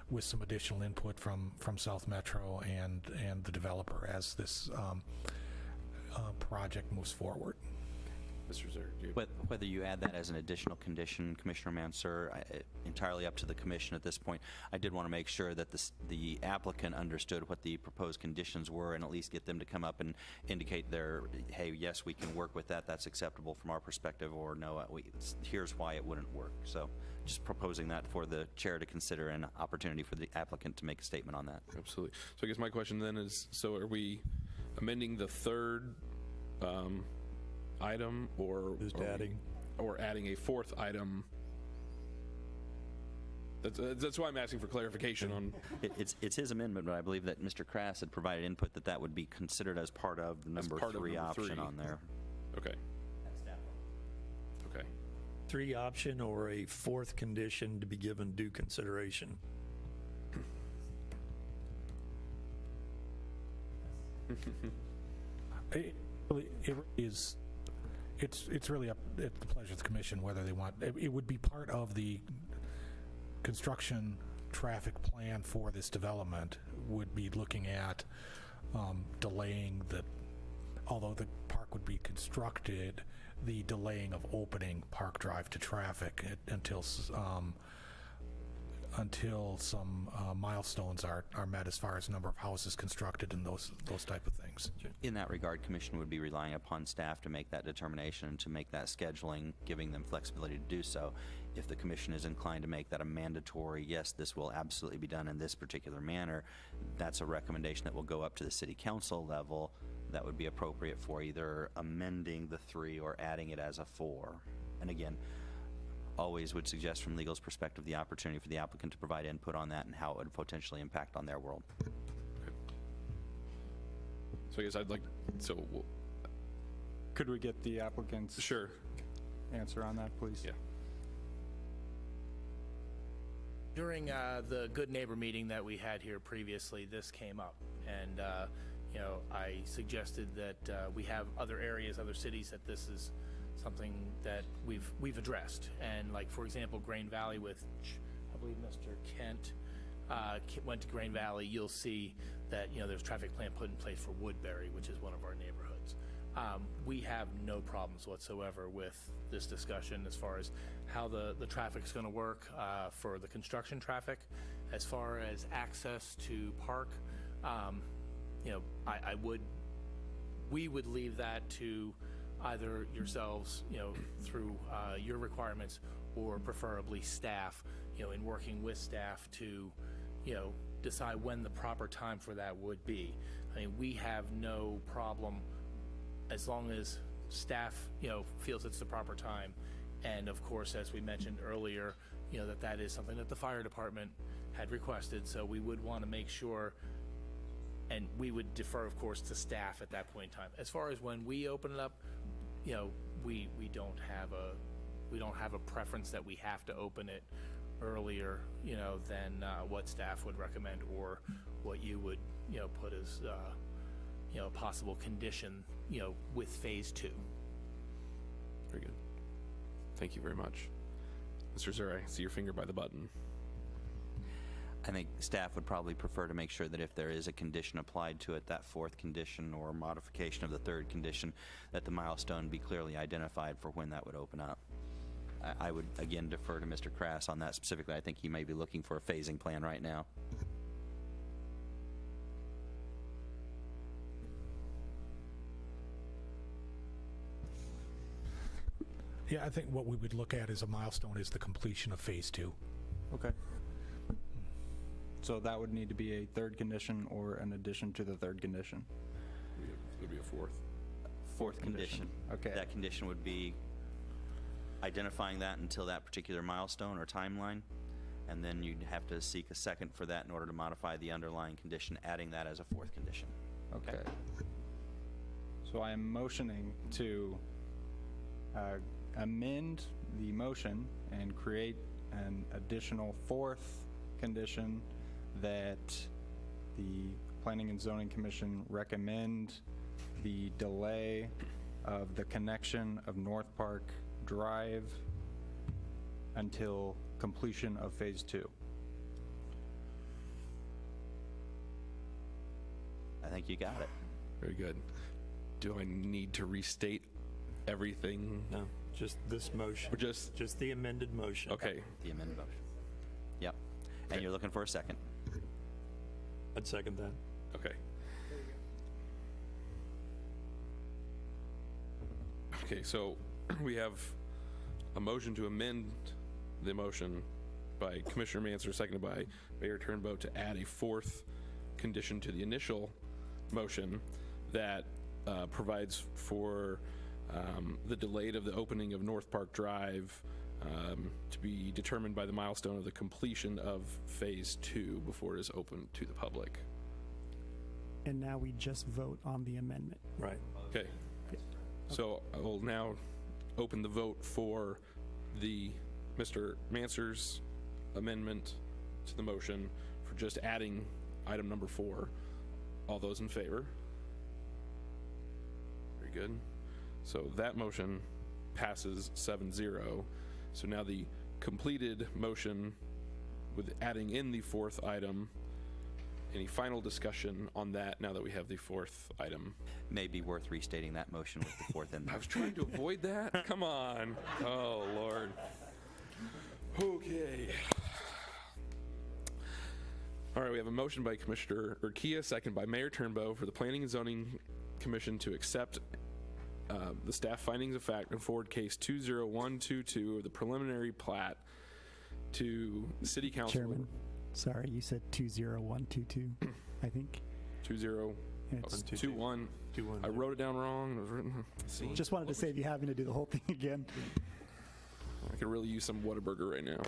with some additional input from South Metro and the developer as this project moves forward. Mr. Zer, Whether you add that as an additional condition, Commissioner Mansur, entirely up to the commission at this point. I did want to make sure that the applicant understood what the proposed conditions were, and at least get them to come up and indicate hey, yes, we can work with that, that's acceptable from our perspective, or no, here's why it wouldn't work. So just proposing that for the chair to consider, an opportunity for the applicant to make a statement on that. Absolutely. So I guess my question then is, so are we amending the third item, or adding a fourth item? That's why I'm asking for clarification on. It's his amendment, but I believe that Mr. Crass had provided input that would be considered as part of the number 3 option on there. Okay. Okay. 3 option or a 4th condition to be given due consideration. It is. It's really up at the pleasure of the commission whether they want. It would be part of the construction traffic plan for this development. Would be looking at delaying although the park would be constructed, the delaying of opening Park Drive to traffic until some milestones are met as far as number of houses constructed and those type of things. In that regard, Commission would be relying upon staff to make that determination and to make that scheduling, giving them flexibility to do so. If the Commission is inclined to make that a mandatory, yes, this will absolutely be done in this particular manner, that's a recommendation that will go up to the City Council level. That would be appropriate for either amending the 3 or adding it as a 4. And again, always would suggest from legal's perspective the opportunity for the applicant to provide input on that and how it would potentially impact on their world. Okay. So I guess I'd like, could we get the applicant's answer on that, please? Yeah. During the Good Neighbor meeting that we had here previously, this came up, and I suggested that we have other areas, other cities, that this is something that we've addressed. And like, for example, Grain Valley, which I believe Mr. Kent went to Grain Valley, you'll see that there's a traffic plan put in place for Woodbury, which is one of our neighborhoods. We have no problems whatsoever with this discussion as far as how the traffic's going to work for the construction traffic. As far as access to park, we would leave that to either yourselves, through your requirements, or preferably staff, in working with staff to, decide when the proper time for that would be. I mean, we have no problem as long as staff, feels it's the proper time. And of course, as we mentioned earlier, that is something that the fire department had requested, so we would want to make sure, and we would defer, of course, to staff at that point in time. As far as when we open it up, we don't have a preference that we have to open it earlier, than what staff would recommend, or what you would, put as, a possible condition, with phase 2. Very good. Thank you very much. Mr. Zur, I see your finger by the button. I think staff would probably prefer to make sure that if there is a condition applied to it, that fourth condition or modification of the third condition, that the milestone be clearly identified for when that would open up. I would, again, defer to Mr. Crass on that specifically. I think he may be looking for a phasing plan right now. Yeah, I think what we would look at as a milestone is the completion of phase 2. Okay. So that would need to be a third condition or an addition to the third condition? It would be a fourth. Fourth condition. Okay. That condition would be identifying that until that particular milestone or timeline, and then you'd have to seek a second for that in order to modify the underlying condition, adding that as a fourth condition. Okay. So I am motioning to amend the motion and create an additional fourth condition that the Planning and Zoning Commission recommend the delay of the connection of North Park Drive until completion of phase 2. I think you got it. Very good. Do I need to restate everything? No, just this motion. Or just the amended motion. Okay. The amended motion. Yep. And you're looking for a second. I'd second that. Okay. Okay, so we have a motion to amend the motion by Commissioner Manser, seconded by Mayor Turnbow, to add a fourth condition to the initial motion that provides for the delay of the opening of North Park Drive to be determined by the milestone of the completion of phase 2 before it is open to the public. And now we just vote on the amendment. Right. Okay. So I will now open the vote for the Mr. Manser's amendment to the motion for just adding item number 4. All those in favor? Very good. So that motion passes 7-0. So now the completed motion with adding in the fourth item. Any final discussion on that now that we have the fourth item? May be worth restating that motion with the fourth in there. I was trying to avoid that. Come on. Oh, Lord. Okay. All right, we have a motion by Commissioner Urquilla, second by Mayor Turnbow, for the Planning and Zoning Commission to accept the staff findings of fact in forward case 20122 of the preliminary plat to the City Council. Chairman, sorry, you said 20122, I think. 2021. I wrote it down wrong. It was written. See? Just wanted to save you having to do the whole thing again. I could really use some Whataburger right now.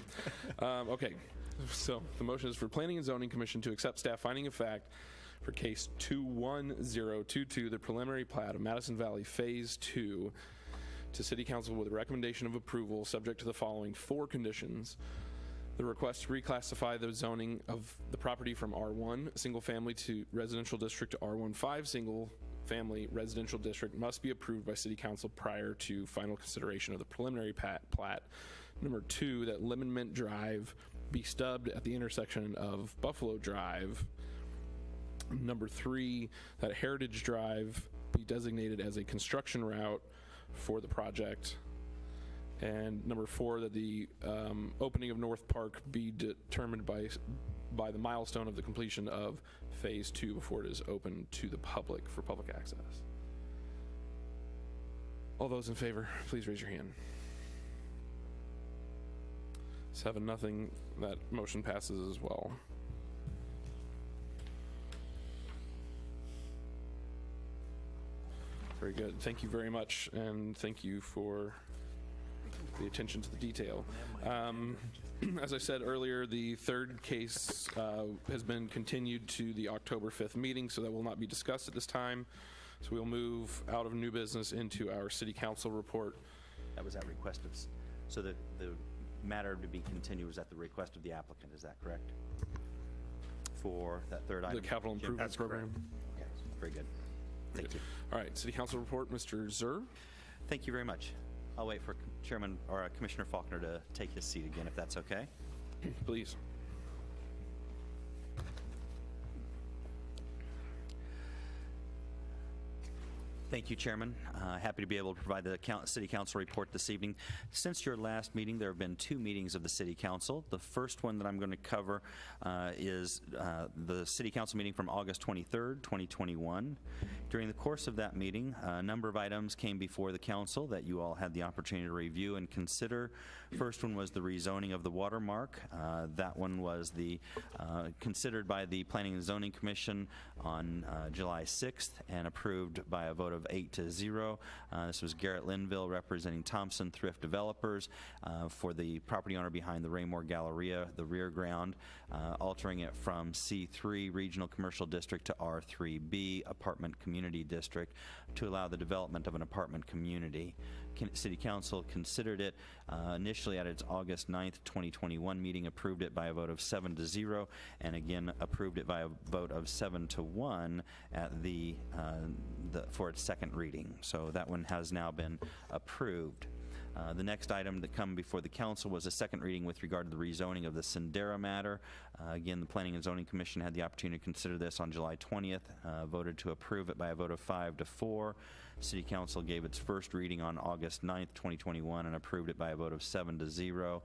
Okay, so the motion is for Planning and Zoning Commission to accept staff finding of fact for case 21022, the preliminary plat of Madison Valley Phase 2, to City Council with a recommendation of approval subject to the following 4 conditions. The request to reclassify the zoning of the property from R1 single family to residential district to R15 single family residential district must be approved by City Council prior to final consideration of the preliminary plat. Number 2, that Lemon Mint Drive be stubbed at the intersection of Buffalo Drive. Number 3, that Heritage Drive be designated as a construction route for the project. And number 4, that the opening of North Park be determined by by the milestone of the completion of Phase 2 before it is open to the public for public access. All those in favor, please raise your hand. 7-0, that motion passes as well. Very good. Thank you very much, and thank you for the attention to the detail. As I said earlier, the third case has been continued to the October 5th meeting, so that will not be discussed at this time. So we'll move out of new business into our city council report. That was at request of, so the matter to be continued was at the request of the applicant, is that correct? For that third item? The capital improvement program. Okay, very good. Thank you. All right, city council report, Mr. Zur. Thank you very much. I'll wait for Chairman or Commissioner Faulkner to take his seat again, if that's okay. Please. Thank you, Chairman. Happy to be able to provide the City Council report this evening. Since your last meeting, there have been 2 meetings of the City Council. The first one that I'm going to cover is the City Council meeting from August 23rd, 2021. During the course of that meeting, a number of items came before the Council that you all had the opportunity to review and consider. First one was the rezoning of the watermark. That one was considered by the Planning and Zoning Commission on July 6th and approved by a vote of 8-0. This was Garrett Linville representing Thompson Thrift Developers for the property owner behind the Raymore Galleria, the rear ground, altering it from C3 Regional Commercial District to R3B Apartment Community District to allow the development of an apartment community. City Council considered it initially at its August 9th, 2021 meeting, approved it by a vote of 7-0, and again approved it by a vote of 7-1 at for its second reading. So that one has now been approved. The next item that come before the council was a second reading with regard to the rezoning of the Sendera matter. Again, the Planning and Zoning Commission had the opportunity to consider this on July 20th, voted to approve it by a vote of 5-4. City Council gave its first reading on August 9th, 2021, and approved it by a vote of 7-0.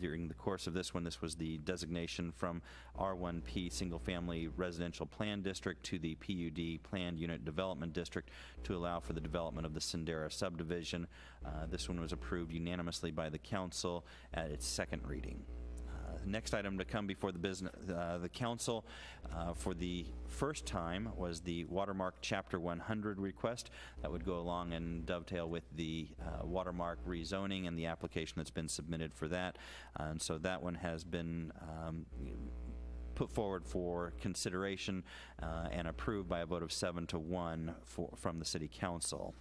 During the course of this one, this was the designation from R1P Single Family Residential Plan District to the PUD Planned Unit Development District to allow for the development of the Sendera subdivision. This one was approved unanimously by the council at its second reading. Next item to come before the council for the first time was the Watermark Chapter 100 request. That would go along and dovetail with the Watermark rezoning and the application that's been submitted for that. And so that one has been put forward for consideration and approved by a vote of 7-1 from the City Council.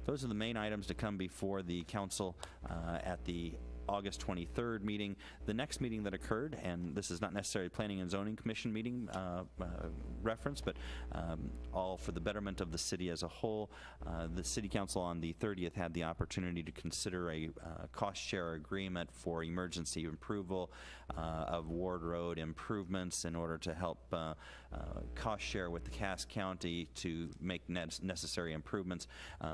Those are the main items to come before the council at the August 23rd meeting. The next meeting that occurred, and this is not necessarily Planning and Zoning Commission meeting reference, but all for the betterment of the city as a whole. The City Council on the 30th had the opportunity to consider a cost share agreement for emergency approval of Ward Road improvements in order to help cost share with the Cass County to make necessary improvements,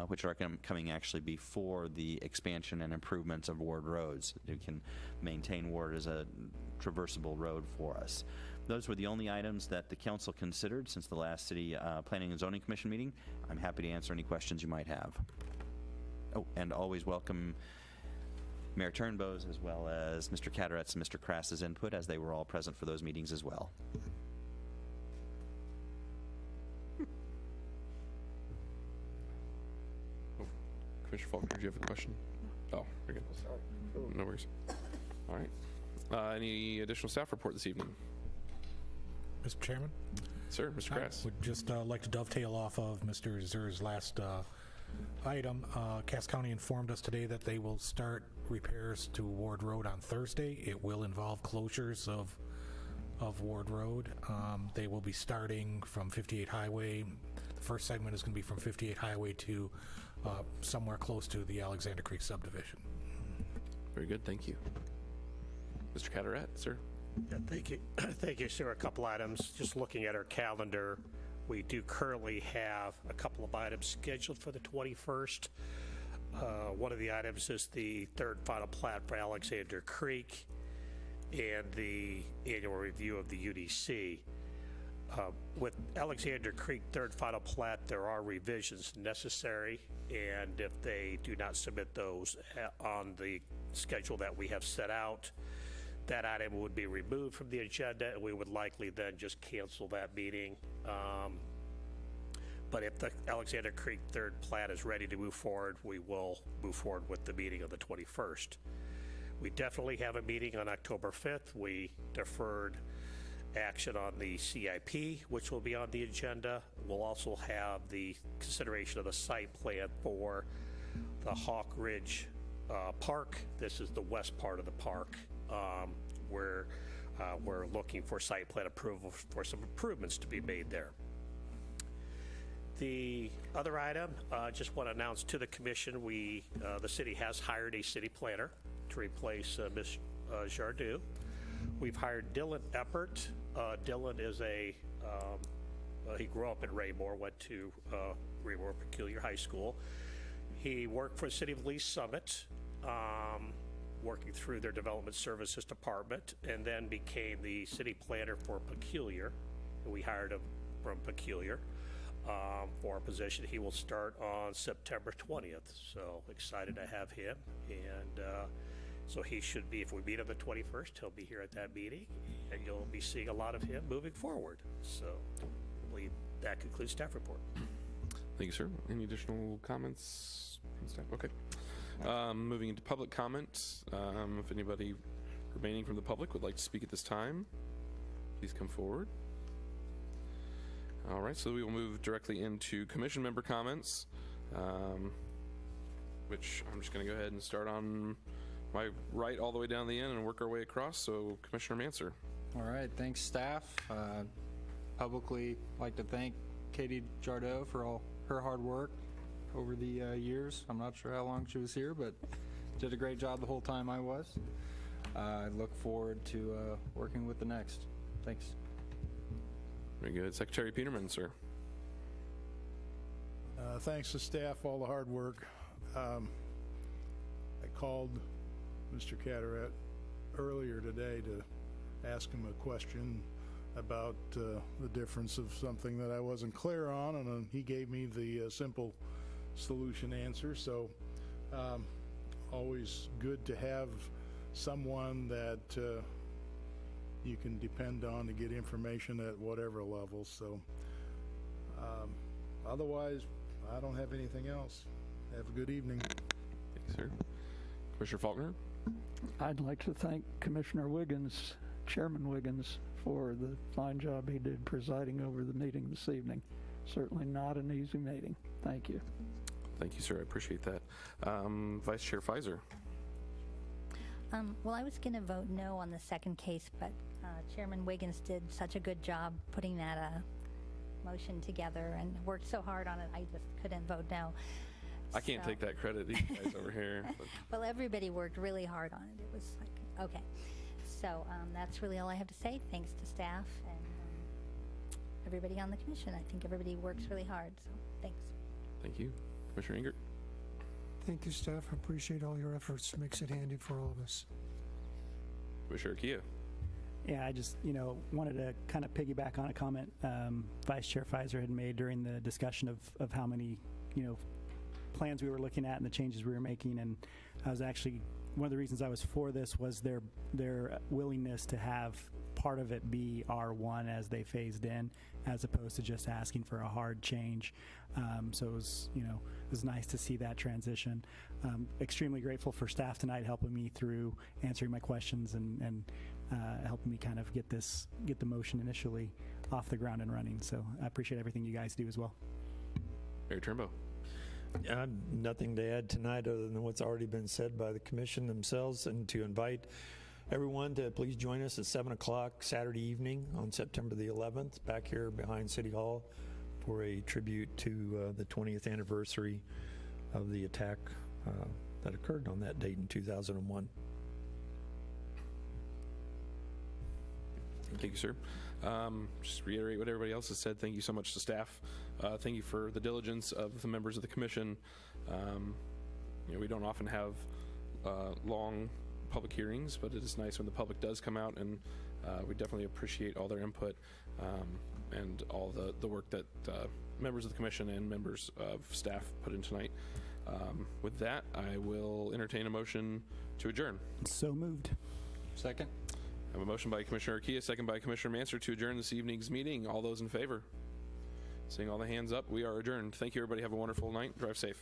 which are coming actually before the expansion and improvements of Ward Roads. You can maintain Ward as a traversable road for us. Those were the only items that the council considered since the last City Planning and Zoning Commission meeting. I'm happy to answer any questions you might have. Oh, and always welcome Mayor Turnbow's as well as Mr. Cataret's and Mr. Crass's input, as they were all present for those meetings as well. Commissioner Faulkner, do you have a question? Oh, very good. No worries. All right. Any additional staff report this evening? Mr. Chairman? Sir, Mr. Crass. I would just like to dovetail off of Mr. Zur's last item. Cass County informed us today that they will start repairs to Ward Road on Thursday. It will involve closures of Ward Road. They will be starting from 58 Highway. The first segment is going to be from 58 Highway to somewhere close to the Alexander Creek subdivision. Very good, thank you. Mr. Cataret, sir. Yeah, thank you. Thank you, sir. A couple items. Just looking at our calendar, we do currently have a couple of items scheduled for the 21st. One of the items is the third final plat for Alexander Creek. and the annual review of the UDC. With Alexander Creek third final plat, there are revisions necessary, and if they do not submit those on the schedule that we have set out, that item would be removed from the agenda, and we would likely then just cancel that meeting. But if the Alexander Creek third plat is ready to move forward, we will move forward with the meeting of the 21st. We definitely have a meeting on October 5th. We deferred action on the CIP, which will be on the agenda. We'll also have the consideration of the site plan for the Hawk Ridge Park. This is the west part of the park, where we're looking for site plan approval for some improvements to be made there. The other item, just want to announce to the commission, the city has hired a city planner to replace Ms. Jardou. We've hired Dylan Eppert. Dylan is he grew up in Raymore, went to Raymore Peculiar High School. He worked for the City of Lee Summit, working through their Development Services Department, and then became the city planner for Peculiar. And we hired him from Peculiar for a position. He will start on September 20th. So excited to have him. And so he should be, if we meet on the 21st, he'll be here at that meeting, and you'll be seeing a lot of him moving forward. So I believe that concludes staff report. Thank you, sir. Any additional comments from staff? Okay. Moving into public comment. If anybody remaining from the public would like to speak at this time, please come forward. All right, so we will move directly into commission member comments, which I'm just going to go ahead and start on my right all the way down the end and work our way across. So Commissioner Manser. All right, thanks staff. Publicly like to thank Katie Jardou for all her hard work over the years. I'm not sure how long she was here, but did a great job the whole time I was. I look forward to working with the next. Thanks. Very good. Secretary Peterman, sir. Thanks to staff, all the hard work. I called Mr. Cataract earlier today to ask him a question about the difference of something that I wasn't clear on, and he gave me the simple solution answer. So always good to have someone that you can depend on to get information at whatever level. So otherwise, I don't have anything else. Have a good evening. Thank you, sir. Commissioner Faulkner. I'd like to thank Commissioner Wiggins, Chairman Wiggins, for the fine job he did presiding over the meeting this evening. Certainly not an easy meeting. Thank you. Thank you, sir. I appreciate that. Vice Chair Pfizer. Well, I was going to vote no on the second case, but Chairman Wiggins did such a good job putting that motion together and worked so hard on it, I just couldn't vote no. I can't take that credit, these guys over here. But. Well, everybody worked really hard on it. It was like, okay. So that's really all I have to say. Thanks to staff and everybody on the commission. I think everybody works really hard, so thanks. Thank you. Commissioner Ingert. Thank you, staff. I appreciate all your efforts. Makes it handy for all of us. Commissioner Kia. Yeah, I just, wanted to kind of piggyback on a comment Vice Chair Pfizer had made during the discussion of how many, plans we were looking at and the changes we were making. And I was actually, one of the reasons I was for this was their willingness to have part of it be R1 as they phased in, as opposed to just asking for a hard change. So it was, it was nice to see that transition. Extremely grateful for staff tonight helping me through answering my questions and helping me kind of get the motion initially off the ground and running. So I appreciate everything you guys do as well. Mayor Turnbow. Nothing to add tonight other than what's already been said by the commission themselves, and to invite everyone to please join us at 7 o'clock Saturday evening on September the 11th back here behind City Hall for a tribute to the 20th anniversary of the attack that occurred on that date in 2001. Thank you, sir. Just reiterate what everybody else has said. Thank you so much to staff. Thank you for the diligence of the members of the commission. We don't often have long public hearings, but it is nice when the public does come out, and we definitely appreciate all their input and all the work that members of the commission and members of staff put in tonight. With that, I will entertain a motion to adjourn. So moved. Second? I have a motion by Commissioner Arquilla, second by Commissioner Manser to adjourn this evening's meeting. All those in favor? Seeing all the hands up, we are adjourned. Thank you, everybody. Have a wonderful night. Drive safe.